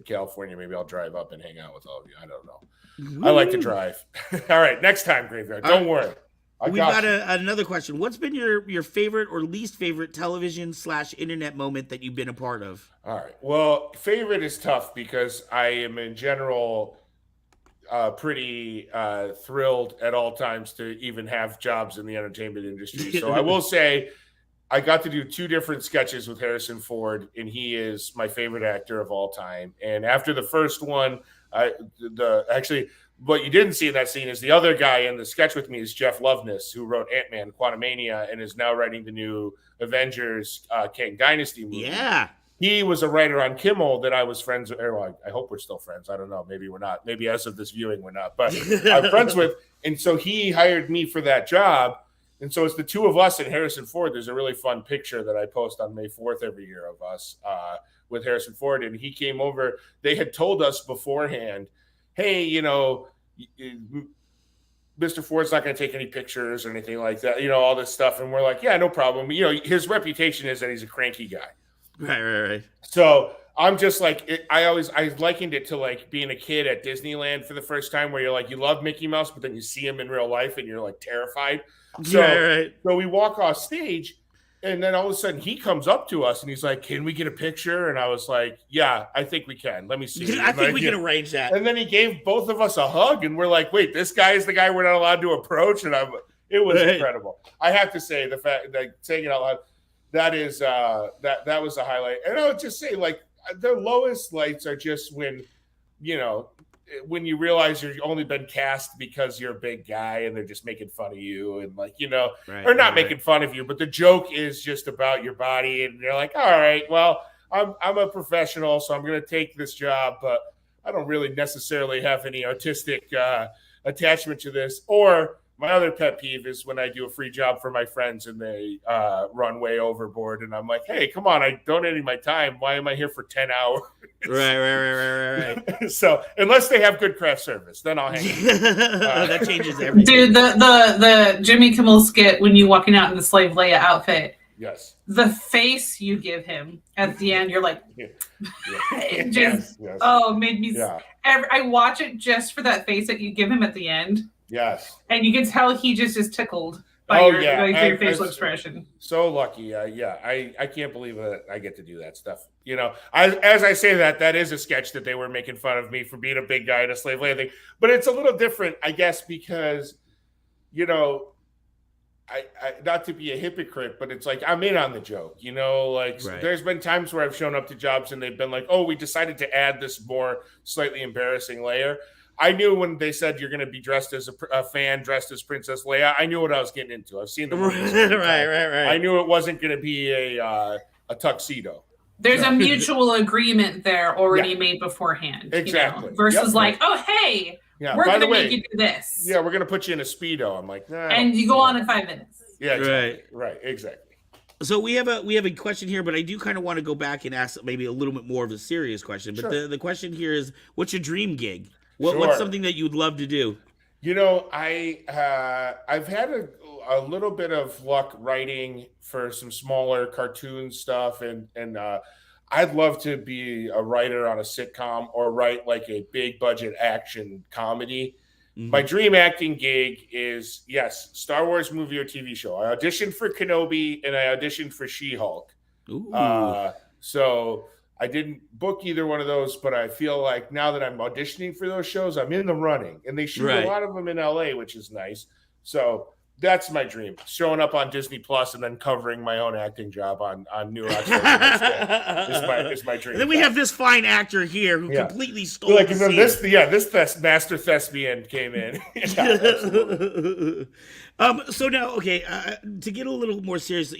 California, maybe I'll drive up and hang out with all of you. I don't know. I like to drive. All right, next time, Graveyard. Don't worry. We've got another question. What's been your favorite or least favorite television/internet moment that you've been a part of? All right. Well, favorite is tough because I am in general pretty thrilled at all times to even have jobs in the entertainment industry. So I will say I got to do 2 different sketches with Harrison Ford, and he is my favorite actor of all time. And after the first one, what you didn't see in that scene is the other guy in the sketch with me is Jeff Loveness, who wrote Ant-Man, Quantumania, and is now writing the new Avengers Kang Dynasty movie. Yeah. He was a writer on Kimmel that I was friends with. Well, I hope we're still friends. I don't know. Maybe we're not. Maybe as of this viewing, we're not. But I'm friends with. And so he hired me for that job. And so it's the 2 of us and Harrison Ford. There's a really fun picture that I post on May 4th every year of us with Harrison Ford. And he came over. They had told us beforehand, hey, Mr. Ford's not going to take any pictures or anything like that, all this stuff. And we're like, yeah, no problem. His reputation is that he's a cranky guy. Right. So I'm just like, I likened it to like being a kid at Disneyland for the first time where you're like, you love Mickey Mouse, but then you see him in real life and you're like terrified. So we walk off stage and then all of a sudden he comes up to us and he's like, can we get a picture? And I was like, yeah, I think we can. Let me see. I think we can arrange that. And then he gave both of us a hug and we're like, wait, this guy is the guy we're not allowed to approach. And it was incredible. I have to say the fact that saying it out loud, that is that was a highlight. And I would just say like the lowest lights are just when you realize you've only been cast because you're a big guy and they're just making fun of you and like, or not making fun of you, but the joke is just about your body. And you're like, all right, well, I'm a professional, so I'm going to take this job, but I don't really necessarily have any artistic attachment to this. Or my other pet peeve is when I do a free job for my friends and they run way overboard. And I'm like, hey, come on, I donated my time. Why am I here for 10 hours? Right. So unless they have good craft service, then I'll hang out. That changes everything. Dude, the Jimmy Kimmel skit when you walking out in the Slave Leia outfit. Yes. The face you give him at the end, you're like, it just, yes. Made me. Yeah. I watch it just for that face that you give him at the end. Yes. And you can tell he just is tickled by your facial expression. So lucky. I can't believe that I get to do that stuff. As I say that is a sketch that they were making fun of me for being a big guy in a slave labor thing. But it's a little different, I guess, because, I not to be a hypocrite, but it's like I'm in on the joke, There's been times where I've shown up to jobs and they've been like, oh, we decided to add this more slightly embarrassing layer. I knew when they said you're going to be dressed as a fan, dressed as Princess Leia, I knew what I was getting into. I've seen the movies. Right. I knew it wasn't going to be a tuxedo. There's a mutual agreement there already made beforehand. Exactly. Versus oh, hey, we're going to make you do this. Yeah, we're going to put you in a Speedo. I'm like, nah. And you go on in 5 minutes. Yeah, exactly. Right, exactly. So we have a question here, but I do kind of want to go back and ask maybe a little bit more of a serious question. But the question here is, what's your dream gig? What's something that you'd love to do? I've had a little bit of luck writing for some smaller cartoon stuff, and I'd love to be a writer on a sitcom or write like a big budget action comedy. My dream acting gig is, yes, Star Wars movie or TV show. I auditioned for Kenobi and I auditioned for She-Hulk. So I didn't book either one of those, but I feel like now that I'm auditioning for those shows, I'm in the running. And they shoot a lot of them in LA, which is nice. So that's my dream. Showing up on Disney Plus and then covering my own acting job on New Rockstars is my dream. And then we have this fine actor here who completely stole like, the this master thespian came in. So now, to get a little more serious,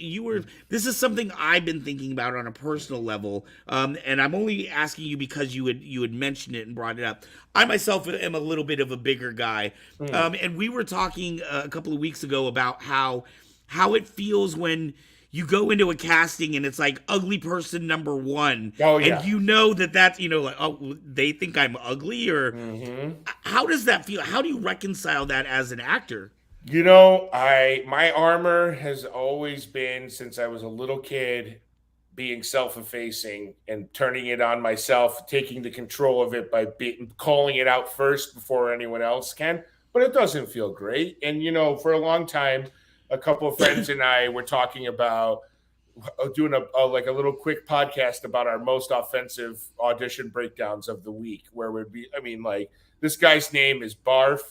this is something I've been thinking about on a personal level, and I'm only asking you because you had mentioned it and brought it up. I myself am a little bit of a bigger guy, and we were talking a couple of weeks ago about how it feels when you go into a casting and it's like ugly person number one. Oh, yeah. And you know that's, like, oh, they think I'm ugly, or how does that feel? How do you reconcile that as an actor? My armor has always been, since I was a little kid, being self-effacing and turning it on myself, taking the control of it by calling it out first before anyone else can. But it doesn't feel great. And, for a long time, a couple of friends and I were talking about doing a little quick podcast about our most offensive audition breakdowns of the week, where we'd be, this guy's name is Barf.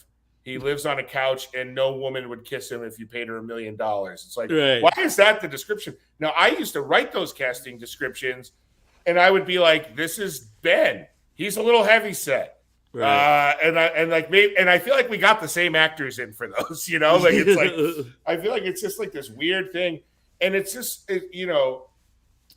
He lives on a couch and no woman would kiss him if you paid her $1 million. It's like, why is that the description? Now, I used to write those casting descriptions and I would be like, this is Ben. He's a little heavy set. Right. And I feel like we got the same actors in for those, it's like, I feel like it's just like this weird thing. And it's just,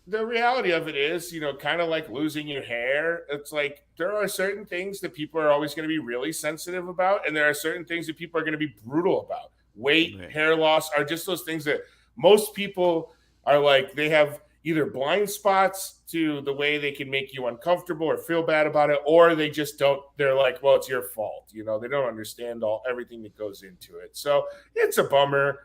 the reality of it is, kind of like losing your hair. It's like there are certain things that people are always going to be really sensitive about, and there are certain things that people are going to be brutal about. Weight, hair loss are just those things that most people are like, they have either blind spots to the way they can make you uncomfortable or feel bad about it, or they just don't. They're like, well, it's your fault. They don't understand everything that goes into it. So it's a bummer.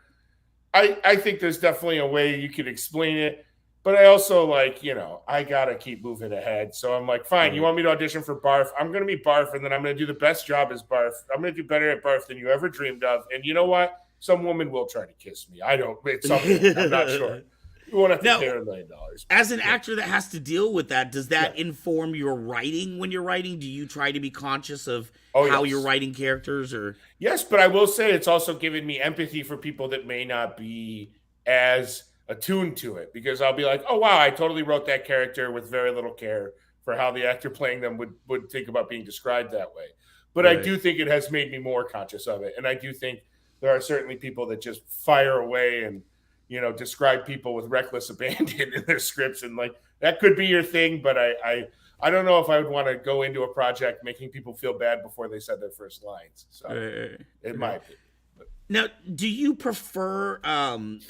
I think there's definitely a way you could explain it. But I also I got to keep moving ahead. So I'm like, fine, you want me to audition for Barf? I'm going to be Barf, and then I'm going to do the best job as Barf. I'm going to do better at Barf than you ever dreamed of. And you know what? Some woman will try to kiss me. I don't. It's something. I'm not sure. You won't have to pay her $1 million. As an actor that has to deal with that, does that inform your writing when you're writing? Do you try to be conscious of how you're writing characters? Or yes, but I will say it's also given me empathy for people that may not be as attuned to it, because I'll be like, oh wow, I totally wrote that character with very little care for how the actor playing them would think about being described that way. But I do think it has made me more conscious of it, and I do think there are certainly people that just fire away and describe people with reckless abandon in their scripts, and like that could be your thing, but I don't know if I would want to go into a project making people feel bad before they said their first lines. So it might be. Now, do you prefer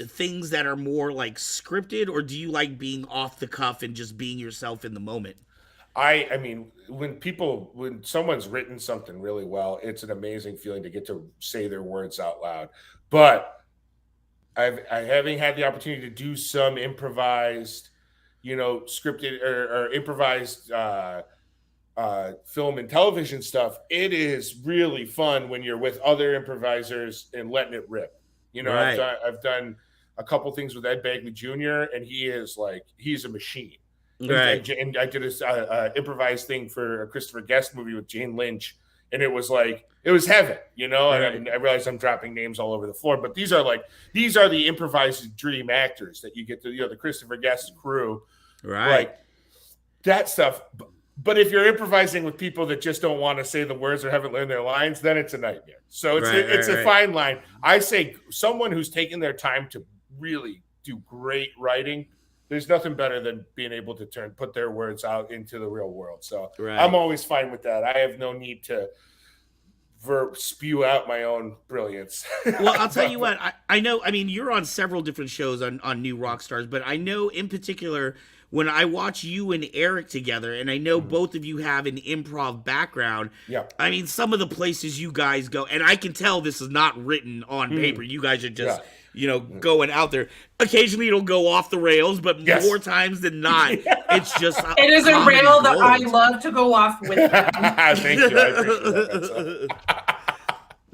things that are more like scripted, or do you like being off the cuff and just being yourself in the moment? I mean, when someone's written something really well, it's an amazing feeling to get to say their words out loud. But having had the opportunity to do some improvised, scripted or improvised film and television stuff, it is really fun when you're with other improvisers and letting it rip. I've done a couple things with Ed Bagley Jr. and he's a machine. Right. And I did a improvised thing for a Christopher Guest movie with Jane Lynch, and it was heaven, And I realize I'm dropping names all over the floor, but these are the improvised dream actors that you get to, the Christopher Guest crew, right? That stuff. But if you're improvising with people that just don't want to say the words or haven't learned their lines, then it's a nightmare. So it's a fine line. I say someone who's taken their time to really do great writing, there's nothing better than being able to put their words out into the real world. So I'm always fine with that. I have no need to spew out my own brilliance. Well, I'll tell you what, I know, you're on several different shows on New Rockstars, but I know in particular when I watch you and Eric together, and I know both of you have an improv background. Yeah. Some of the places you guys go, and I can tell this is not written on paper. You guys are just, going out there. Occasionally it'll go off the rails, but more times than not, it's just it is a rail that I love to go off with. Thank you. I appreciate that.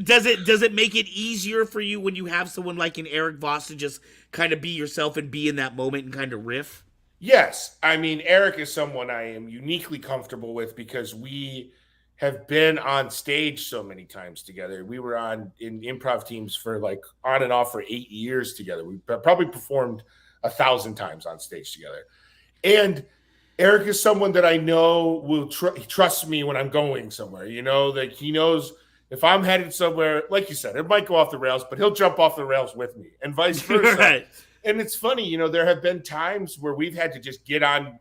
Does it make it easier for you when you have someone like an Eric Voss to just kind of be yourself and be in that moment and kind of riff? Yes. I mean, Eric is someone I am uniquely comfortable with because we have been on stage so many times together. We were in improv teams for like on and off for 8 years together. We probably performed 1,000 times on stage together. And Eric is someone that I know will trust me when I'm going somewhere. You know, like he knows if I'm headed somewhere, like you said, it might go off the rails, but he'll jump off the rails with me and vice versa. Right. And it's funny, you know, there have been times where we've had to just get on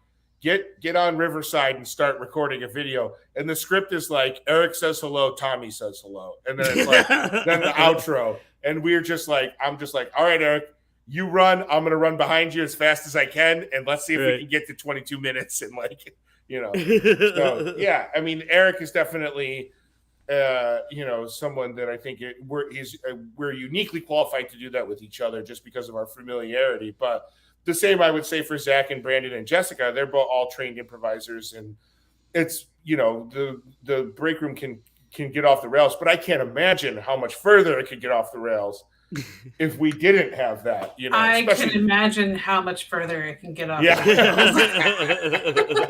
Riverside and start recording a video. And the script is like, Eric says hello, Tommy says hello. And then it's like, then the outro. And we're just like, I'm just like, all right, Eric, you run. I'm going to run behind you as fast as I can. And let's see if we can get to 22 minutes. And like, you know, so yeah, I mean, Eric is definitely, you know, someone that I think we're uniquely qualified to do that with each other just because of our familiarity. But the same I would say for Zach and Brandon and Jessica. They're both all trained improvisers, and it's, you know, the break room can get off the rails, but I can't imagine how much further it could get off the rails if we didn't have that. You know, I can imagine how much further it can get off. Yeah. The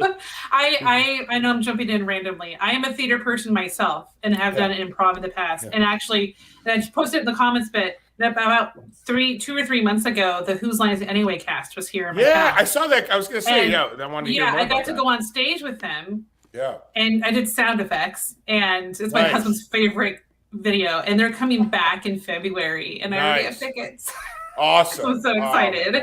rails. I know I'm jumping in randomly. I am a theater person myself and have done improv in the past. And actually, I just posted in the comments bit that about 2 or 3 months ago, the Whose Line Is It Anyway cast was here in my town. I saw that. I was going to say, I wanted to hear more I got about to that. go on stage with them. Yeah. And I did sound effects, and it's my husband's favorite video, and they're coming back in February, and I already have tickets. Awesome. I'm so excited.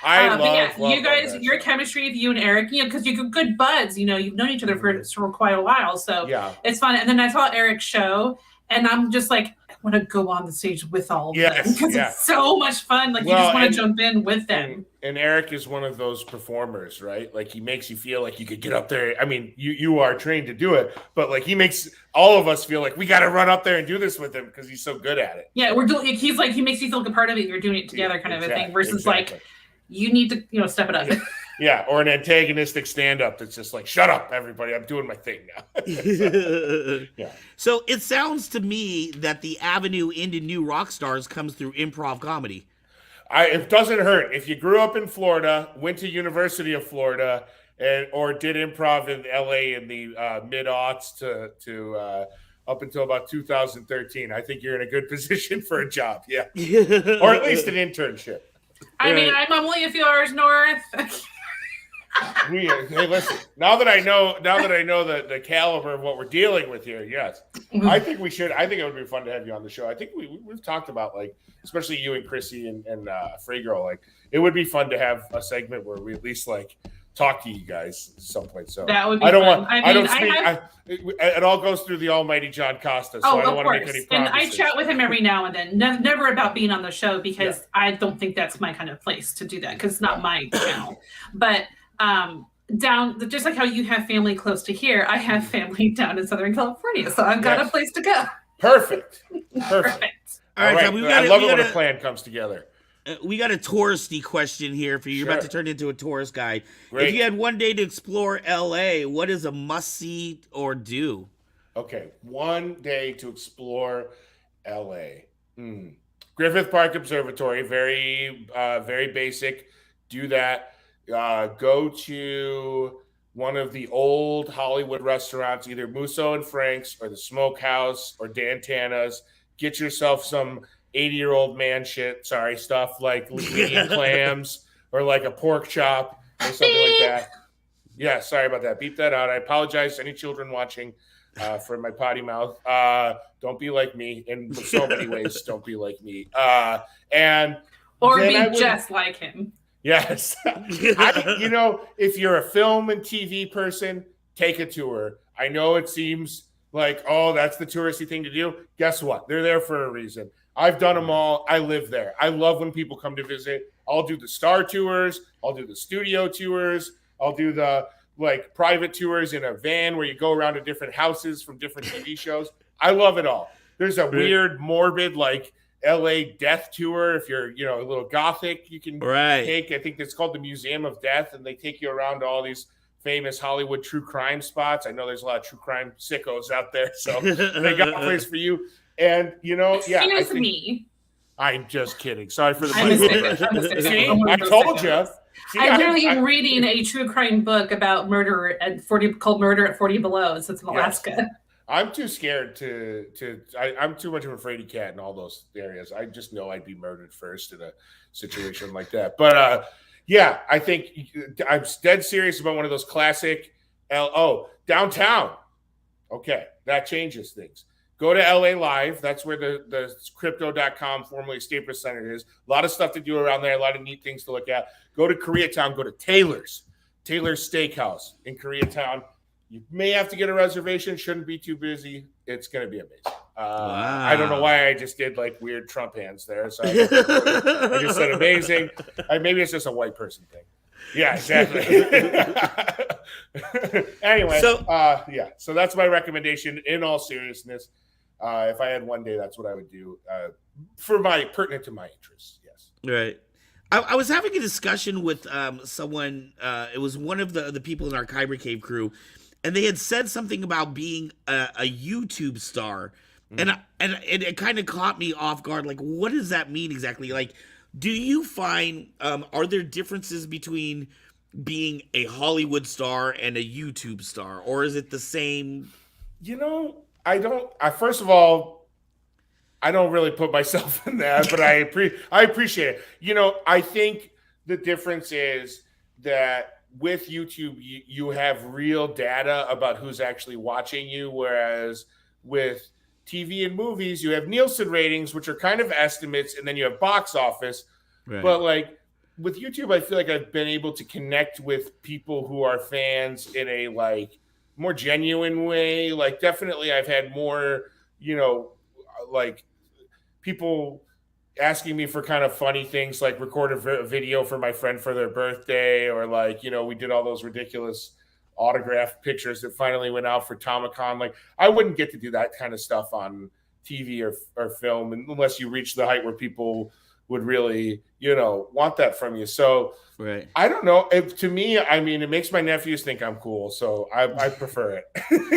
love you guys, your chemistry with you and Eric, you know, because you're good buds, you know, you've known each other for quite a while, so it's fun. And then I saw Eric's show, and I'm just like, I want to go on the stage with all of them because it's so much fun. Like, you just want to jump in with them. And Eric is one of those performers, right? Like, he makes you feel like you could get up there. I mean, you are trained to do it, but like, he makes all of us feel like we got to run up there and do this with him because he's so good at it. Yeah, we're doing. He's like, he makes you feel like a part of it. You're doing it together, kind of a thing. Versus like, you need to, you know, step it up. Yeah, or an antagonistic stand-up that's just like, shut up, everybody, I'm doing my thing now. So it sounds to me that the avenue into new Rockstars comes through improv comedy. It doesn't hurt. If you grew up in Florida, went to University of Florida, or did improv in LA in the mid-aughts to up until about 2013, I think you're in a good position for a job, or at least an internship. I mean, I'm only a few hours north. Hey, listen. Now that I know the caliber of what we're dealing with here, yes, I think we should. I think it would be fun to have you on the show. I think we've talked about, like, especially you and Chrissy and Frey Girl. Like, it would be fun to have a segment where we at least like talk to you guys at some point. So that would be fun. I don't speak. It all goes through the almighty John Costa. So I don't want to make any promises. And I chat with him every now and then. Never about being on the show because I don't think that's my kind of place to do that because it's not my channel. But down, just like how you have family close to here, I have family down in Southern California, so I've got a place to go. Perfect. All right, I love it when a plan comes together. We got a touristy question here for you. You're about to turn into a tourist guy. Great. If you had one day to explore LA, what is a must-see or do? Okay, one day to explore LA. Griffith Park Observatory, very basic. Do that. Go to one of the old Hollywood restaurants, either Musso and Frank's or the Smokehouse or Dan Tana's. Get yourself some 80-year-old man stuff like linguine clams or like a pork chop or something like that. Yeah, sorry about that. Beep that out. I apologize to any children watching for my potty mouth. Don't be like me in so many ways. Don't be like me. Or be just like him. Yes. If you're a film and TV person, take a tour. I know it seems like, oh, that's the touristy thing to do. Guess what? They're there for a reason. I've done them all. I live there. I love when people come to visit. I'll do the star tours. I'll do the studio tours. I'll do the private tours in a van where you go around to different houses from different TV shows. I love it all. There's a weird, morbid, LA death tour. If you're, a little gothic, you can take, I think it's called the Museum of Death, and they take you around to all these famous Hollywood true crime spots. I know there's a lot of true crime sickos out there, so they got a place for you. And Excuse me. I'm just kidding. Sorry for the. I told you. I literally am reading a true crime book about murder called Murder at 40 Below. So it's in Alaska. Yes. I'm too scared I'm too much of a fraidy cat in all those areas. I just know I'd be murdered first in a situation like that. But I think I'm dead serious about one of those classic downtown. Okay, that changes things. Go to LA Live. That's where the crypto.com, formerly Staples Center, is. A lot of stuff to do around there, a lot of neat things to look at. Go to Koreatown. Go to Taylor's Steakhouse in Koreatown. You may have to get a reservation. Shouldn't be too busy. It's going to be amazing. Wow. I don't know why I just did like weird Trump hands there. So I just said amazing. Maybe it's just a white person thing. Yeah, exactly. Anyway, so that's my recommendation in all seriousness. If I had one day, that's what I would do pertinent to my interests. Yes. Right. I was having a discussion with someone. It was one of the people in our Kyber Cave crew, and they had said something about being a YouTube star, and it kind of caught me off guard. Like, what does that mean exactly? Like, do you find are there differences between being a Hollywood star and a YouTube star, or is it the same? I don't. First of all, I don't really put myself in that, but I appreciate it. I think the difference is that with YouTube, you have real data about who's actually watching you, whereas with TV and movies, you have Nielsen ratings, which are kind of estimates, and then you have box office. Right. But like with YouTube, I feel like I've been able to connect with people who are fans in a like more genuine way. Like definitely I've had more, like people asking me for kind of funny things, like record a video for my friend for their birthday, or like, we did all those ridiculous autograph pictures that finally went out for Tomicon. Like I wouldn't get to do that kind of stuff on TV or film unless you reach the height where people would really, want that from you. So right. I don't know. To me, I mean, it makes my nephews think I'm cool. So I prefer it.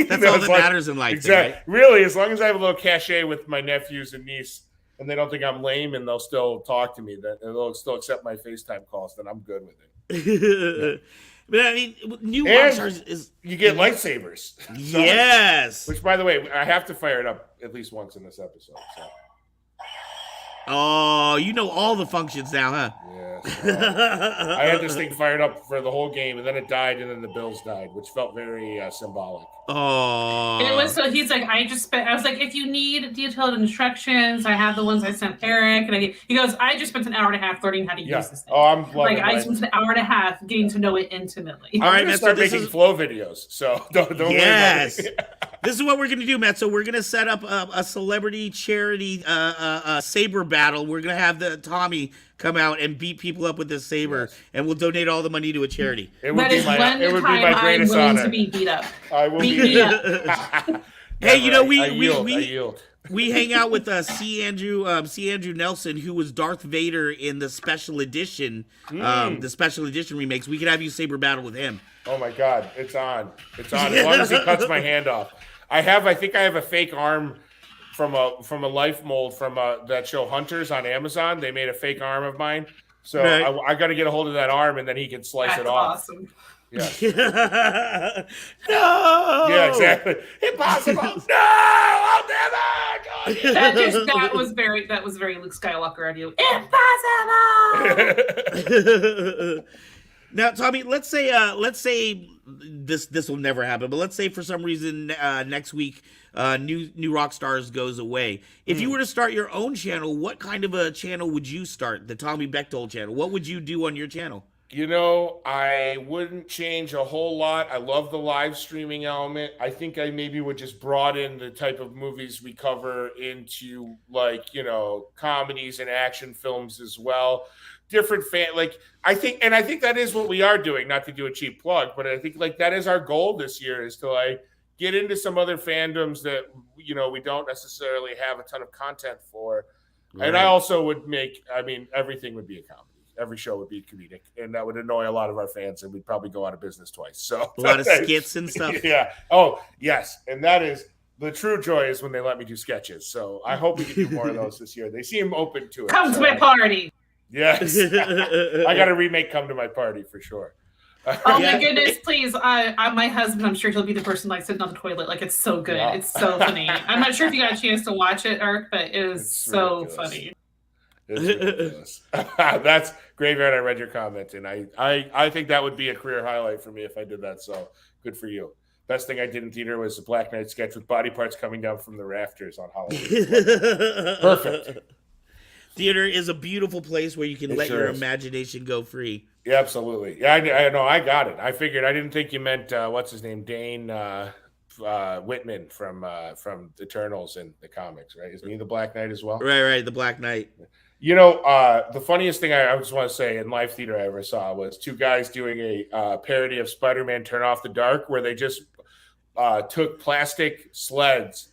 That's all that matters in life. Exactly. Right? Really, as long as I have a little cachet with my nephews and niece, and they don't think I'm lame and they'll still talk to me, that they'll still accept my FaceTime calls, then I'm good with it. But I mean, new Rockstars is you get lightsabers. Yes. Which, by the way, I have to fire it up at least once in this episode. So. Oh, you know all the functions now, huh? Yes. I had this thing fired up for the whole game, and then it died, and then the Bills died, which felt very symbolic. Oh. It was so. He's like, I was like, if you need detailed instructions, I have the ones I sent Eric, and he goes, I just spent an hour and a half learning how to use this thing. Oh, I'm loving it. I spent an hour and a half getting to know it intimately. All right, Matt, start making flow videos. So don't worry about it. This is what we're going to do, Matt. So we're going to set up a celebrity charity saber battle. We're going to have the Tommy come out and beat people up with this saber, and we'll donate all the money to a charity. It would be my greatest honor. To be beat up. I will beat up. Hey, I yield. We hang out with C. Andrew Nelson, who was Darth Vader in the special edition, remakes. We could have you saber battle with him. Oh my God, it's on. As long as he cuts my hand off. I think I have a fake arm from a life mold from that show Hunters on Amazon. They made a fake arm of mine, so right. I got to get a hold of that arm, and then he can slice it off. Awesome. Yeah. No. Yeah, exactly. Impossible. No, I'll never. That was very Luke Skywalker of you. Impossible. Now, Tommy, let's say this will never happen, but let's say for some reason next week new Rockstars goes away. If you were to start your own channel, what kind of a channel would you start? The Tommy Bechtold channel. What would you do on your channel? I wouldn't change a whole lot. I love the live streaming element. I think I maybe would just broaden the type of movies we cover into comedies and action films as well. Different I think that is what we are doing, not to do a cheap plug, but I think that is our goal this year, is to get into some other fandoms that, we don't necessarily have a ton of content for. Right. And I also would everything would be a comedy. every show would be comedic, and that would annoy a lot of our fans, and we'd probably go out of business twice. So a lot of skits and stuff. Yeah. Oh, yes. And that is the true joy is when they let me do sketches. So I hope we can do more of those this year. They seem open to it. Come to my party. Yes. I got to remake Come to My Party for sure. Oh my goodness, please. My husband, I'm sure he'll be the person like sitting on the toilet. Like, it's so good. Yeah. It's so funny. I'm not sure if you got a chance to watch it, Eric, but it is It's so ridiculous. funny. It's ridiculous. That's Graveyard. I read your comment, and I think that would be a career highlight for me if I did that. So good for you. Best thing I did in theater was a Black Knight sketch with body parts coming down from the rafters on Halloween. Perfect. Theater is a beautiful place where you can let sure your is. imagination go free. Yeah, absolutely. Yeah, I know. I got it. I figured. I didn't think you meant what's his name, Dane Whitman from Eternals in the comics, right? Isn't he the Black Knight as well? Right. The Black Knight. You know, the funniest thing I just want to say in live theater I ever saw was two guys doing a parody of Spider-Man Turn Off the Dark, where they just took plastic sleds,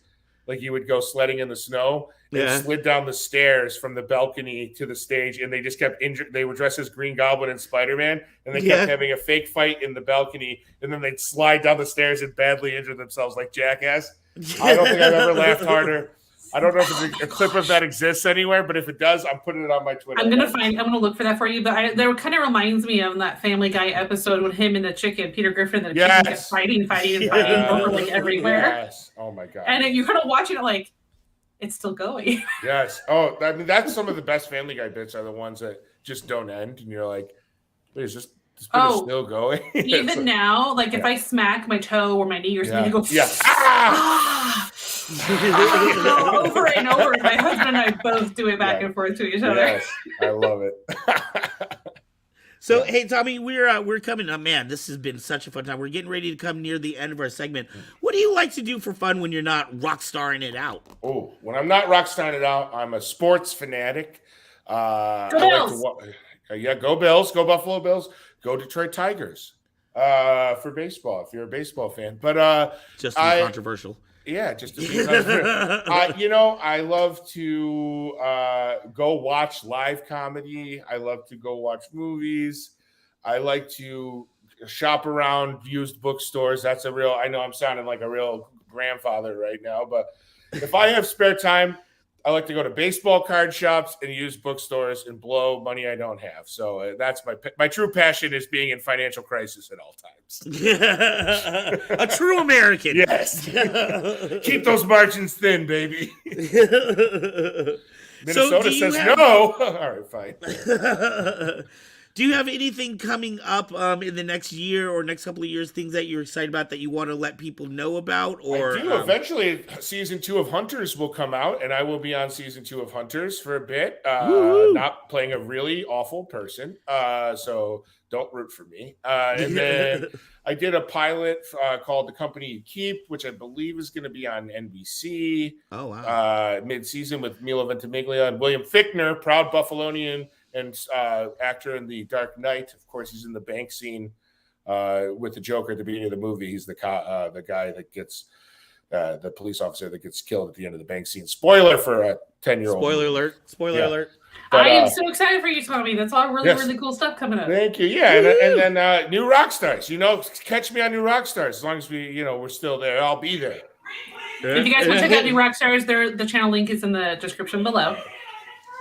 like you would go sledding in the snow, and slid down the stairs from the balcony to the stage, and they just kept injured. They were dressed as Green Goblin and Spider-Man, and they kept having a fake fight in the balcony, and then they'd slide down the stairs and badly injure themselves like Jackass. I don't think I've ever laughed harder. I don't know if a clip of that exists anywhere, but if it does, I'm putting it on my Twitter. I'm gonna look for that for you. But that kind of reminds me of that Family Guy episode when him and the chicken, Peter Griffin, and the chicken kept fighting over like everywhere. Yes. Oh my god. And you're kind of watching it like it's still going. Yes. Oh, I mean, that's some of the best Family Guy bits are the ones that just don't end, and you're like, wait, is this bit is still going? Even now, like if I smack my toe or my knee or something, you go, over and over. My husband and I both do it back and forth to each other. Yes, I love it. So, hey, Tommy, we're coming up. Man, this has been such a fun time. We're getting ready to come near the end of our segment. What do you like to do for fun when you're not rock starring it out? Oh, when I'm not rock starring it out, I'm a sports fanatic. Go Bills! Go Bills. Go Buffalo Bills. Go Detroit Tigers. For baseball, if you're a baseball fan. But just controversial. Yeah, just to be I love to go watch live comedy. I love to go watch movies. I like to shop around used bookstores. That's I know I'm sounding like a real grandfather right now, but if I have spare time, I like to go to baseball card shops and used bookstores and blow money I don't have. So that's my true passion is being in financial crisis at all times. A true American. Yes. Keep those margins thin, baby. Minnesota says no. All right, fine. Do you have anything coming up in the next year or next couple of years, things that you're excited about that you want to let people know about? Or I do. Eventually, season 2 of Hunters will come out, and I will be on season 2 of Hunters for a bit. Not playing a really awful person, so don't root for me. And then I did a pilot called The Company You Keep, which I believe is going to be on NBC. Oh, wow. Mid-season with Milo Ventimiglia and William Fichtner, proud Buffalonian and actor in The Dark Knight. Of course, he's in the bank scene with the Joker at the beginning of the movie. He's the guy that gets the police officer that gets killed at the end of the bank scene. Spoiler for a 10-year-old. Spoiler alert. But, I am so excited for you, Tommy. That's all really cool stuff coming up. Thank you. Yeah, and then new Rockstars. Catch me on new Rockstars. As long as we're still there, I'll be there. If you guys want to check out new Rockstars, the channel link is in the description below.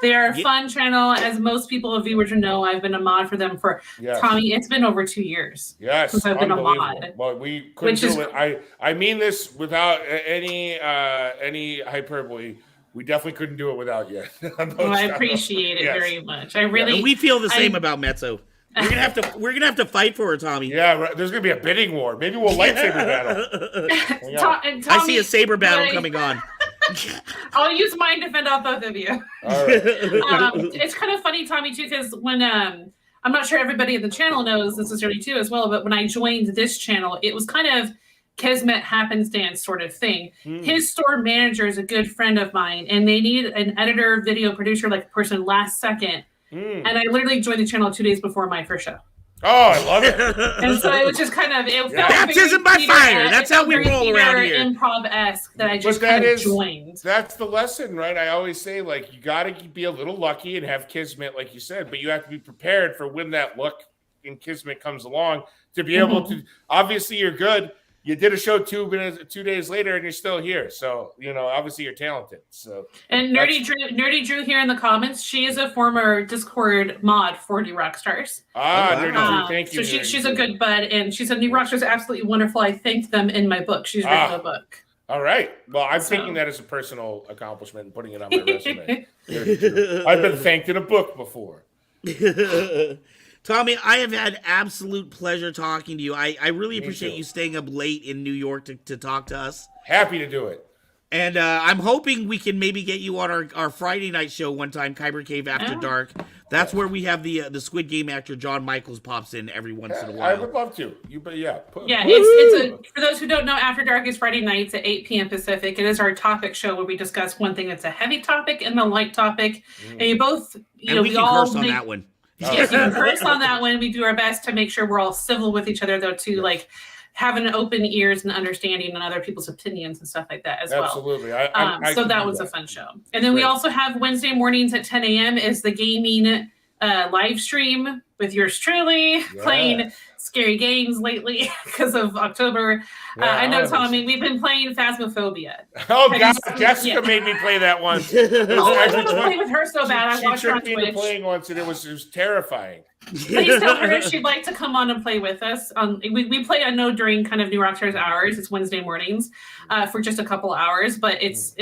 They are a fun channel, as most people, viewers know. I've been a mod for them for Tommy. It's been over 2 years. Yes, since I've been a mod. Well, we couldn't do it. I mean this without any hyperbole. We definitely couldn't do it without you. I appreciate it very much. And we feel the same about Mezzo. We're gonna have to fight for her, Tommy. Yeah, there's gonna be a bidding war. Maybe we'll lightsaber battle. Tommy, I see a saber battle coming on. I'll use mine to fend off both of you. All right. It's kind of funny, Tommy, too, because when I'm not sure everybody in the channel knows necessarily too as well, but when I joined this channel, it was kind of kismet happenstance sort of thing. His store manager is a good friend of mine, and they need an editor, video producer, like person last second. And I literally joined the channel 2 days before my first show. Oh, I love it. And so it was just kind of it felt baptism by fire. That's how we roll around here. Improv-esque that I just kind of joined. That's the lesson, right? I always say, like, you got to be a little lucky and have kismet, like you said, but you have to be prepared for when that luck and kismet comes along to be able to. Obviously, you're good. You did a show 2 days later, and you're still here. So, obviously you're talented. So, and Nerdy Drew here in the comments. She is a former Discord mod for New Rockstars. Nerdy Drew, thank you. So she's a good bud, and she said New Rockstars are absolutely wonderful. I thanked them in my book. She's written a book. All right. Well, I'm taking that as a personal accomplishment and putting it on my resume. I've been thanked in a book before. Tommy, I have had absolute pleasure talking to you. I really appreciate you staying up late in New York to talk to us. Happy to do it. And I'm hoping we can maybe get you on our Friday night show one time, Kyber Cave After Dark. That's where we have the Squid Game actor John Michaels pops in every once in a while. I would love to. It's for those who don't know, After Dark is Friday nights at 8 p.m. Pacific. It is our topic show where we discuss one thing that's a heavy topic and a light topic. And we can curse on that one. Yes, you can curse on that one. We do our best to make sure we're all civil with each other, though, to like having open ears and understanding on other people's opinions and stuff like that as well. Absolutely. So that was a fun show. And then we also have Wednesday mornings at 10 a.m. is the gaming live stream with yours truly playing scary games lately because of October. I know, Tommy, we've been playing Phasmophobia. Oh, God, Jessica made me play that once. I want to play with her so bad. I watched her on Twitch. She tricked me into playing once, and it was terrifying. Please tell her she'd like to come on and play with us. We play, I know, during kind of New Rockstars hours. It's Wednesday mornings for just a couple hours, but it's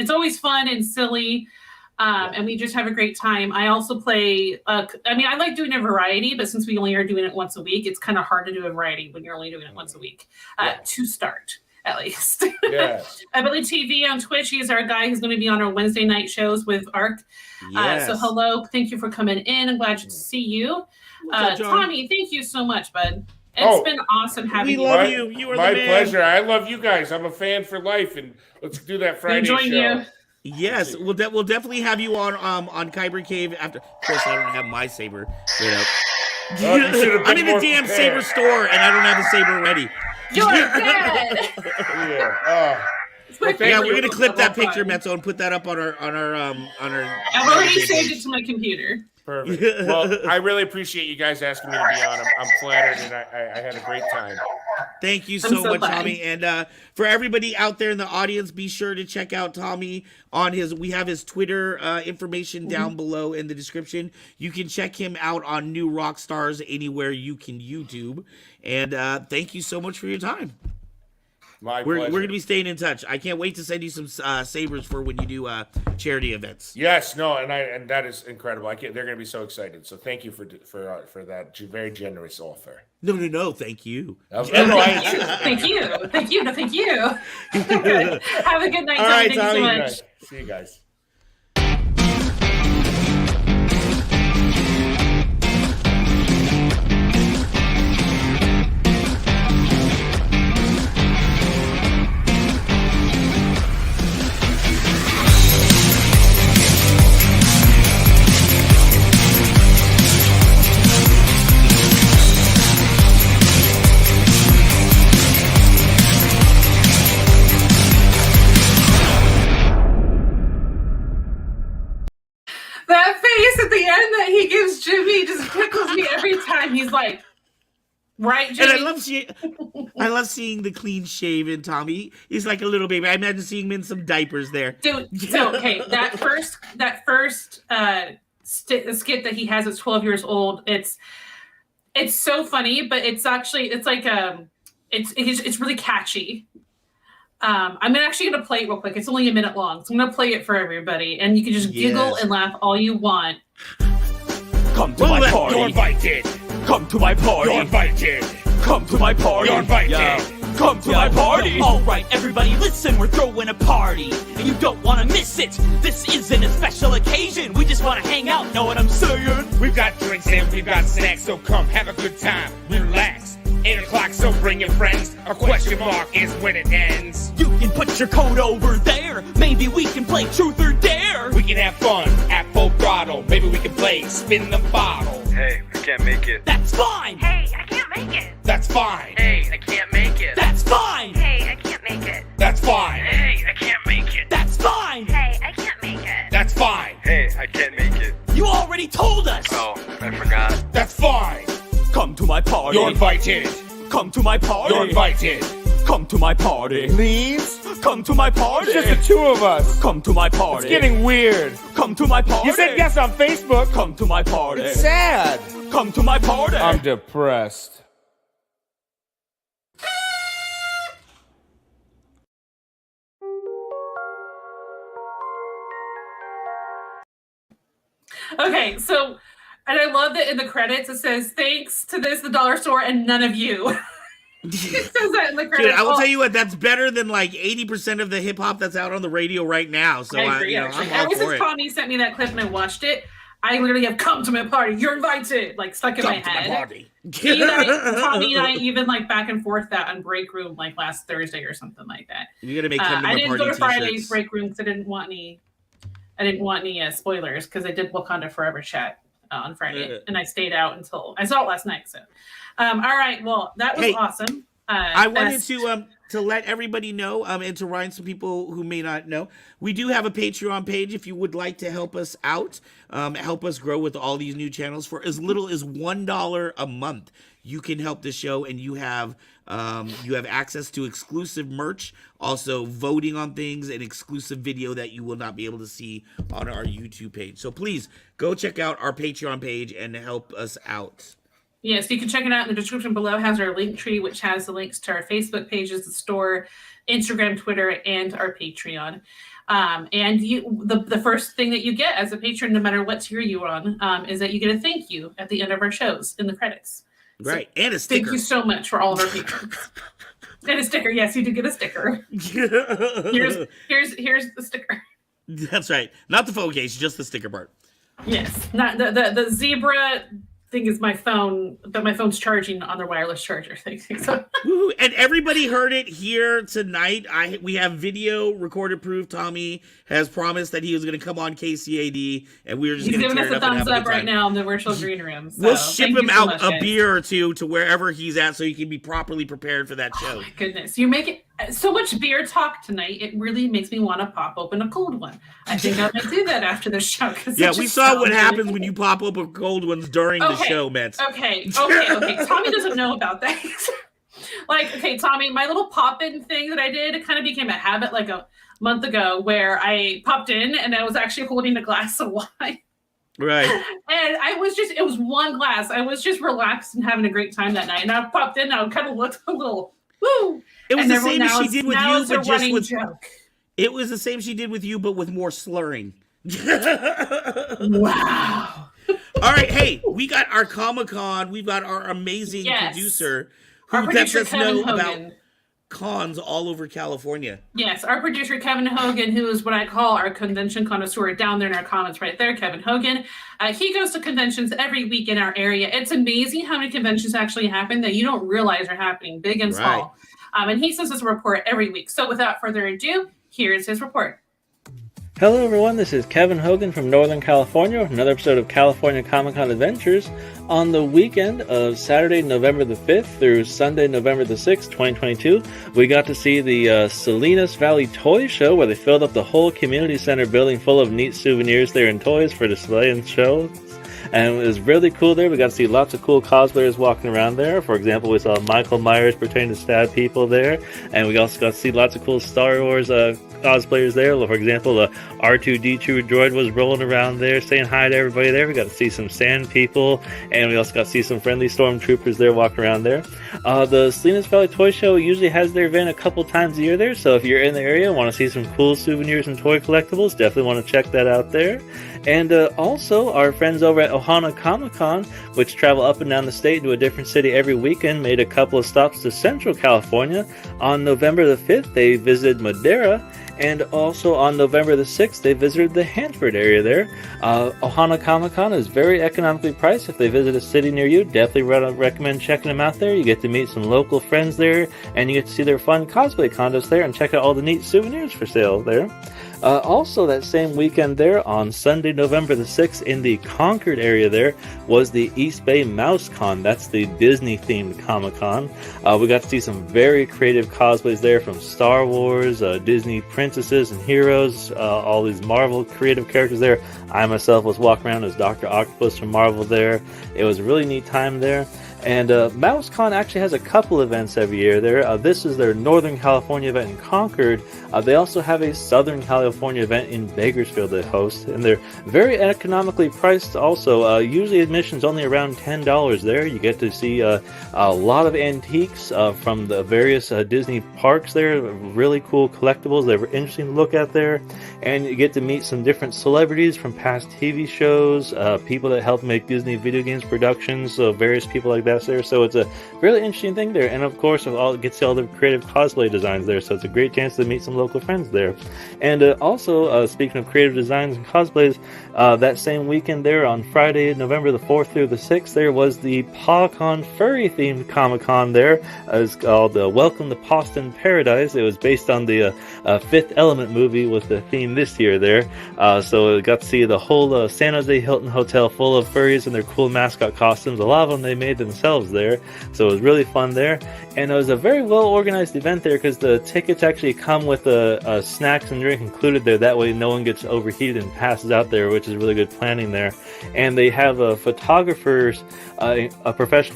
always fun and silly. And we just have a great time. I also play, I like doing a variety, but since we only are doing it once a week, it's kind of hard to do a variety when you're only doing it once a week to start, at least. Yeah. Ability TV on Twitch. He's our guy who's going to be on our Wednesday night shows with Ark. Yes. So hello. Thank you for coming in. I'm glad to see you. Tommy, thank you so much, bud. It's been awesome having you. We love you. You are my the man. pleasure. I love you guys. I'm a fan for life, and let's do that Friday show. You. Yes, we'll definitely have you on Kyber Cave after. Of course, I don't have my saber. I'm in the damn saber store, and I don't have the saber ready. You're dead. We're gonna clip that picture, Mezzo, and put that up on our. I've already saved it to my computer. Perfect. Well, I really appreciate you guys asking me to be on. I'm flattered, and I had a great time. Thank you so much, glad. Tommy. And for everybody out there in the audience, be sure to check out Tommy on we have his Twitter information down below in the description. You can check him out on New Rockstars anywhere you can YouTube. And thank you so much for your time. We're going to be staying in touch. I can't wait to send you some sabers for when you do charity events. Yes, no, and that is incredible. They're going to be so excited. So thank you for that very generous offer. No, thank you. Thank you. Have a good night, Tommy. All right, Thank you so much. See you guys. That face at the end that he gives Jimmy just tickles me every time. He's like, right, Jimmy? And I love seeing the clean shaven Tommy. He's like a little baby. I imagine seeing him in some diapers there. Dude, so, okay, that first skit that he has at 12 years old, it's so funny, but it's really catchy. I'm actually going to play it real quick. It's only a minute long, so I'm going to play it for everybody, and you can just giggle and laugh all you want. Come to my party. You're invited. Come to my party. You're invited. Come to my party. You're invited. Yo. Come to my party. All right, everybody, listen. We're throwing a party, and you don't want to miss it. This isn't a special occasion. We just want to hang out. Know what I'm saying? We've got drinks and we've got snacks, so come have a good time. Relax. 8 o'clock, so bring your friends. A question mark is when it ends. You can put your code over there. Maybe we can play truth or dare. We can have fun at full throttle. Maybe we can play spin the bottle. Hey, I can't make it. That's fine. Hey, I can't make it. That's fine. Hey, I can't make it. That's fine. Hey, I can't make it. That's fine. Hey, I can't make it. That's fine. Hey, I can't make it. That's fine. Hey, I can't make it. You already told us. Oh, I forgot. That's fine. Come to my party. You're invited. Come to my party. You're invited. Come to my party. Please? Come to my party. It's just the two of us. Come to my party. It's getting weird. Come to my party. You said yes on Facebook. Come to my party. It's sad. Come to my party. I'm depressed. Okay, so, and I love that in the credits it says, thanks to this, the dollar store, and none of you. It says that in the credits. Dude, I will tell you what, that's better than like 80% of the hip hop that's out on the radio right now. So I agree, I'm actually. all Ever for since it. Tommy sent me that clip and I watched it, I literally have come to my party. You're invited. Like stuck in my Come to my head. party. Tommy and I even like back and forth that on break room like last Thursday or something like that. You're gonna make come to I my didn't party go to Friday's t-shirts. break room because I didn't want any spoilers because I did Wakanda Forever chat on Friday and I stayed out until I saw it last night. So, all right, well that was awesome. I wanted to let everybody know, and to remind some people who may not know, we do have a Patreon page if you would like to help us out, help us grow with all these new channels. For as little as $1 a month, you can help the show, and you have access to exclusive merch, also voting on things, and exclusive video that you will not be able to see on our YouTube page. So please go check out our Patreon page and help us out. Yes, you can check it out in the description below. It has our link tree, which has the links to our Facebook pages, the store, Instagram, Twitter, and our Patreon. And the first thing that you get as a patron, no matter what tier you're on, is that you get a thank you at the end of our shows in the credits. Right, So and a sticker. Thank you so much for all of our patrons. And a sticker. Yes, you do get a sticker. Here's the sticker. That's right. Not the phone case, just the sticker part. Yes, not the zebra thing is my phone, but my phone's charging on their wireless charger thing. So. Woo, and everybody heard it here tonight. We have video recorded proof. Tommy has promised that he was going to come on KCAD, and we were just going to tear it up and have a good time. Right now in the virtual green room. So we'll ship him out much, a guys. beer or two to wherever he's at, so he can be properly prepared for that show. Oh my goodness, you make it so much beer talk tonight. It really makes me want to pop open a cold one. I think I might do that after the show. Yeah, we saw what happens when you pop open cold ones during the show, Mets. Okay. Tommy doesn't know about that. Tommy, my little pop-in thing that I did, it kind of became a habit like a month ago where I popped in and I was actually holding a glass of wine. Right. And it was one glass. I was just relaxed and having a great time that night. And I popped in and I kind of looked a little, woo. It was the same as she did with you, but just with joke. It was the same she did with you, but with more slurring. Wow. All right, hey, we got our Comic-Con. We've got our amazing producer who lets us know about cons all over California. Yes, our producer, Kevin Hogan, who is what I call our convention connoisseur, down there in our comments right there, Kevin Hogan. He goes to conventions every week in our area. It's amazing how many conventions actually happen that you don't realize are happening, big and small. And he sends us a report every week. So without further ado, here's his report. Hello everyone, this is Kevin Hogan from Northern California with another episode of California Comic-Con Adventures. On the weekend of Saturday, November the 5th through Sunday, November the 6th, 2022, we got to see the Salinas Valley Toy Show where they filled up the whole community center building full of neat souvenirs there and toys for display and shows. And it was really cool there. We got to see lots of cool cosplayers walking around there. For example, we saw Michael Myers pretending to stab people there. And we also got to see lots of cool Star Wars cosplayers there. For example, the R2-D2 droid was rolling around there saying hi to everybody there. We got to see some sand people. And we also got to see some friendly stormtroopers there walking around there. The Salinas Valley Toy Show usually has their event a couple times a year there. So if you're in the area and want to see some cool souvenirs and toy collectibles, definitely want to check that out there. And also, our friends over at Ohana Comic-Con, which travel up and down the state to a different city every weekend, made a couple of stops to Central California. On November the 5th, they visited Madera, and also on November the 6th, they visited the Hanford area there. Ohana Comic-Con is very economically priced. If they visit a city near you, definitely recommend checking them out there. You get to meet some local friends there, and you get to see their fun cosplay contests there, and check out all the neat souvenirs for sale there. Also, that same weekend there, on Sunday, November the 6th, in the Concord area there, was the East Bay Mouse Con. That's the Disney-themed Comic-Con. We got to see some very creative cosplays there from Star Wars, Disney princesses and heroes, all these Marvel creative characters there. I myself was walking around as Dr. Octopus from Marvel there. It was a really neat time there. And MouseCon actually has a couple events every year there. This is their Northern California event in Concord. They also have a Southern California event in Bakersfield they host, and they're very economically priced also. Usually admission's only around $10 there. You get to see a lot of antiques from the various Disney parks there, really cool collectibles that were interesting to look at there. And you get to meet some different celebrities from past TV shows, people that helped make Disney video games productions, so various people like that there. So it's a really interesting thing there. And of course, get to see all the creative cosplay designs there, so it's a great chance to meet some local friends there. And also, speaking of creative designs and cosplays, that same weekend there on Friday, November the 4th through the 6th, there was the PawCon furry-themed Comic-Con there. It's called Welcome to Poston Paradise. It was based on the Fifth Element movie with the theme this year there. So we got to see the whole San Jose Hilton Hotel full of furries in their cool mascot costumes. A lot of them they made themselves there. So it was really fun there. And it was a very well-organized event there because the tickets actually come with snacks and drink included there. That way no one gets overheated and passes out there, which is really good planning there. And they have a professional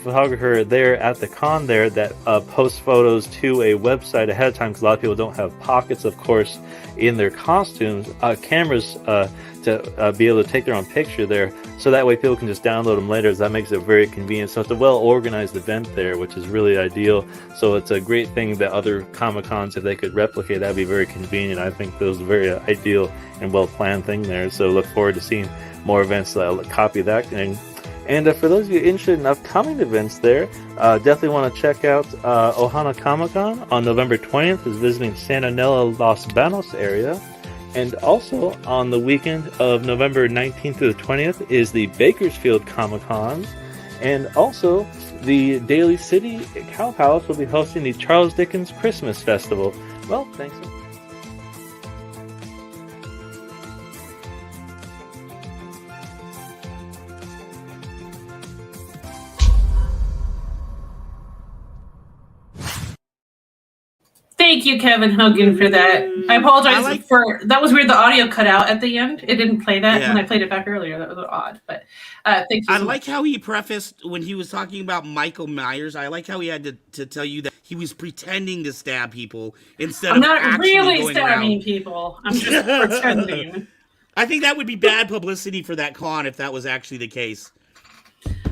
photographer there at the con there that posts photos to a website ahead of time, because a lot of people don't have pockets, of course, in their costumes, cameras to be able to take their own picture there, so that way people can just download them later. So that makes it very convenient. So it's a well-organized event there, which is really ideal. So it's a great thing that other Comic-Cons, if they could replicate, that'd be very convenient. I think that was a very ideal and well-planned thing there. So look forward to seeing more events that copy that. And for those of you interested in upcoming events there, definitely want to check out Ohana Comic-Con on November 20th is visiting Santa Nella, Los Banos area. And also on the weekend of November 19th through the 20th is the Bakersfield Comic-Con. And also the Daly City Cow Palace will be hosting the Charles Dickens Christmas Festival. Well, thanks. Thank you, Kevin Hogan, for that. I apologize for that. Was weird. The audio cut out at the end. It didn't play that when I played it back earlier. That was odd. But thank you. I like how he prefaced when he was talking about Michael Myers. I like how he had to tell you that he was pretending to stab people instead of actually not really going stabbing around. people. I'm just pretending. I think that would be bad publicity for that con if that was actually the case.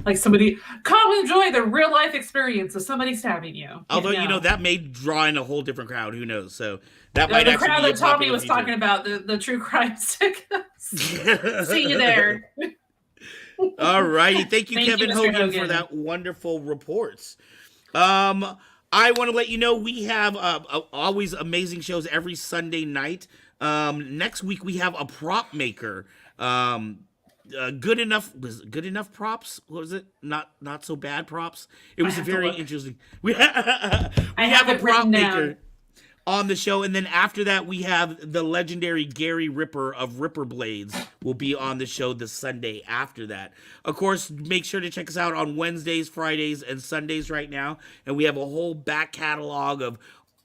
Like somebody, come enjoy the real life experience of somebody stabbing you. Although, that may draw in a whole different crowd. Who knows? So that might the actually crowd be that Tommy was talking about, the true crime stick. See you there. All righty. Thank you, Kevin Mr. Hogan, for that wonderful reports. I want to let you know we have always amazing shows every Sunday night. Next week we have a prop maker. Good enough props. What was it? Not so bad props. It was a very interesting. We have a prop maker on the show, and then after that we have the legendary Gary Ripper of Ripper Blades will be on the show the Sunday after that. Of course, make sure to check us out on Wednesdays, Fridays, and Sundays right now, and we have a whole back catalog of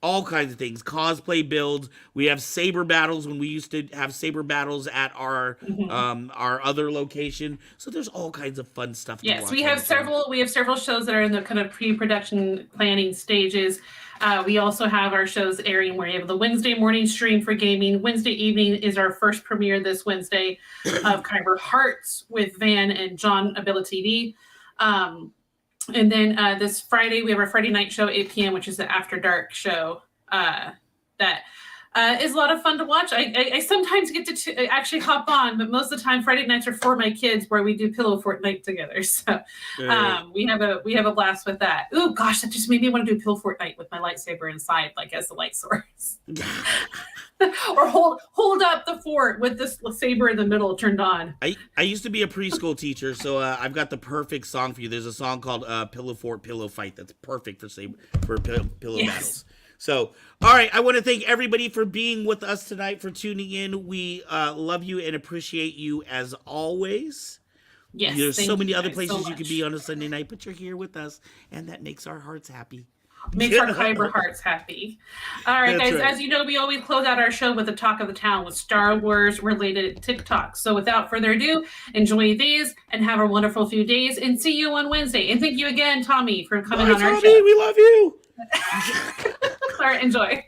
all kinds of things, cosplay builds. We have saber battles when we used to have saber battles at our other location. So there's all kinds of fun stuff. Yes, we have several. We have several shows that are in the kind of pre-production planning stages. We also have our shows airing where you have the Wednesday morning stream for gaming. Wednesday evening is our first premiere this Wednesday of Kyber Hearts with Van and John Ability TV. And then this Friday, we have our Friday night show, 8 p.m., which is the After Dark show that is a lot of fun to watch. I sometimes get to actually hop on, but most of the time, Friday nights are for my kids where we do Pillow Fort night together. So we have a blast with that. Oh, gosh, that just made me want to do Pillow Fort night with my lightsaber inside, like as the light source. Or hold up the fort with this saber in the middle turned on. I used to be a preschool teacher, so I've got the perfect song for you. There's a song called Pillow Fort Pillow Fight that's perfect for pillow battles. So, all right, I want to thank everybody for being with us tonight, for tuning in. We love you and appreciate you as always. Yes, There's so many other guys places so you could be on a Sunday night, but you're here with us, and that makes our hearts happy. Makes our Kyber hearts happy. All right, That's guys. right. As you know, we always close out our show with the talk of the town with Star Wars related TikToks. So without further ado, enjoy these and have a wonderful few days. And see you on Wednesday. And thank you again, Tommy, for coming Bye, on our Tommy, show. we love you. All right, enjoy.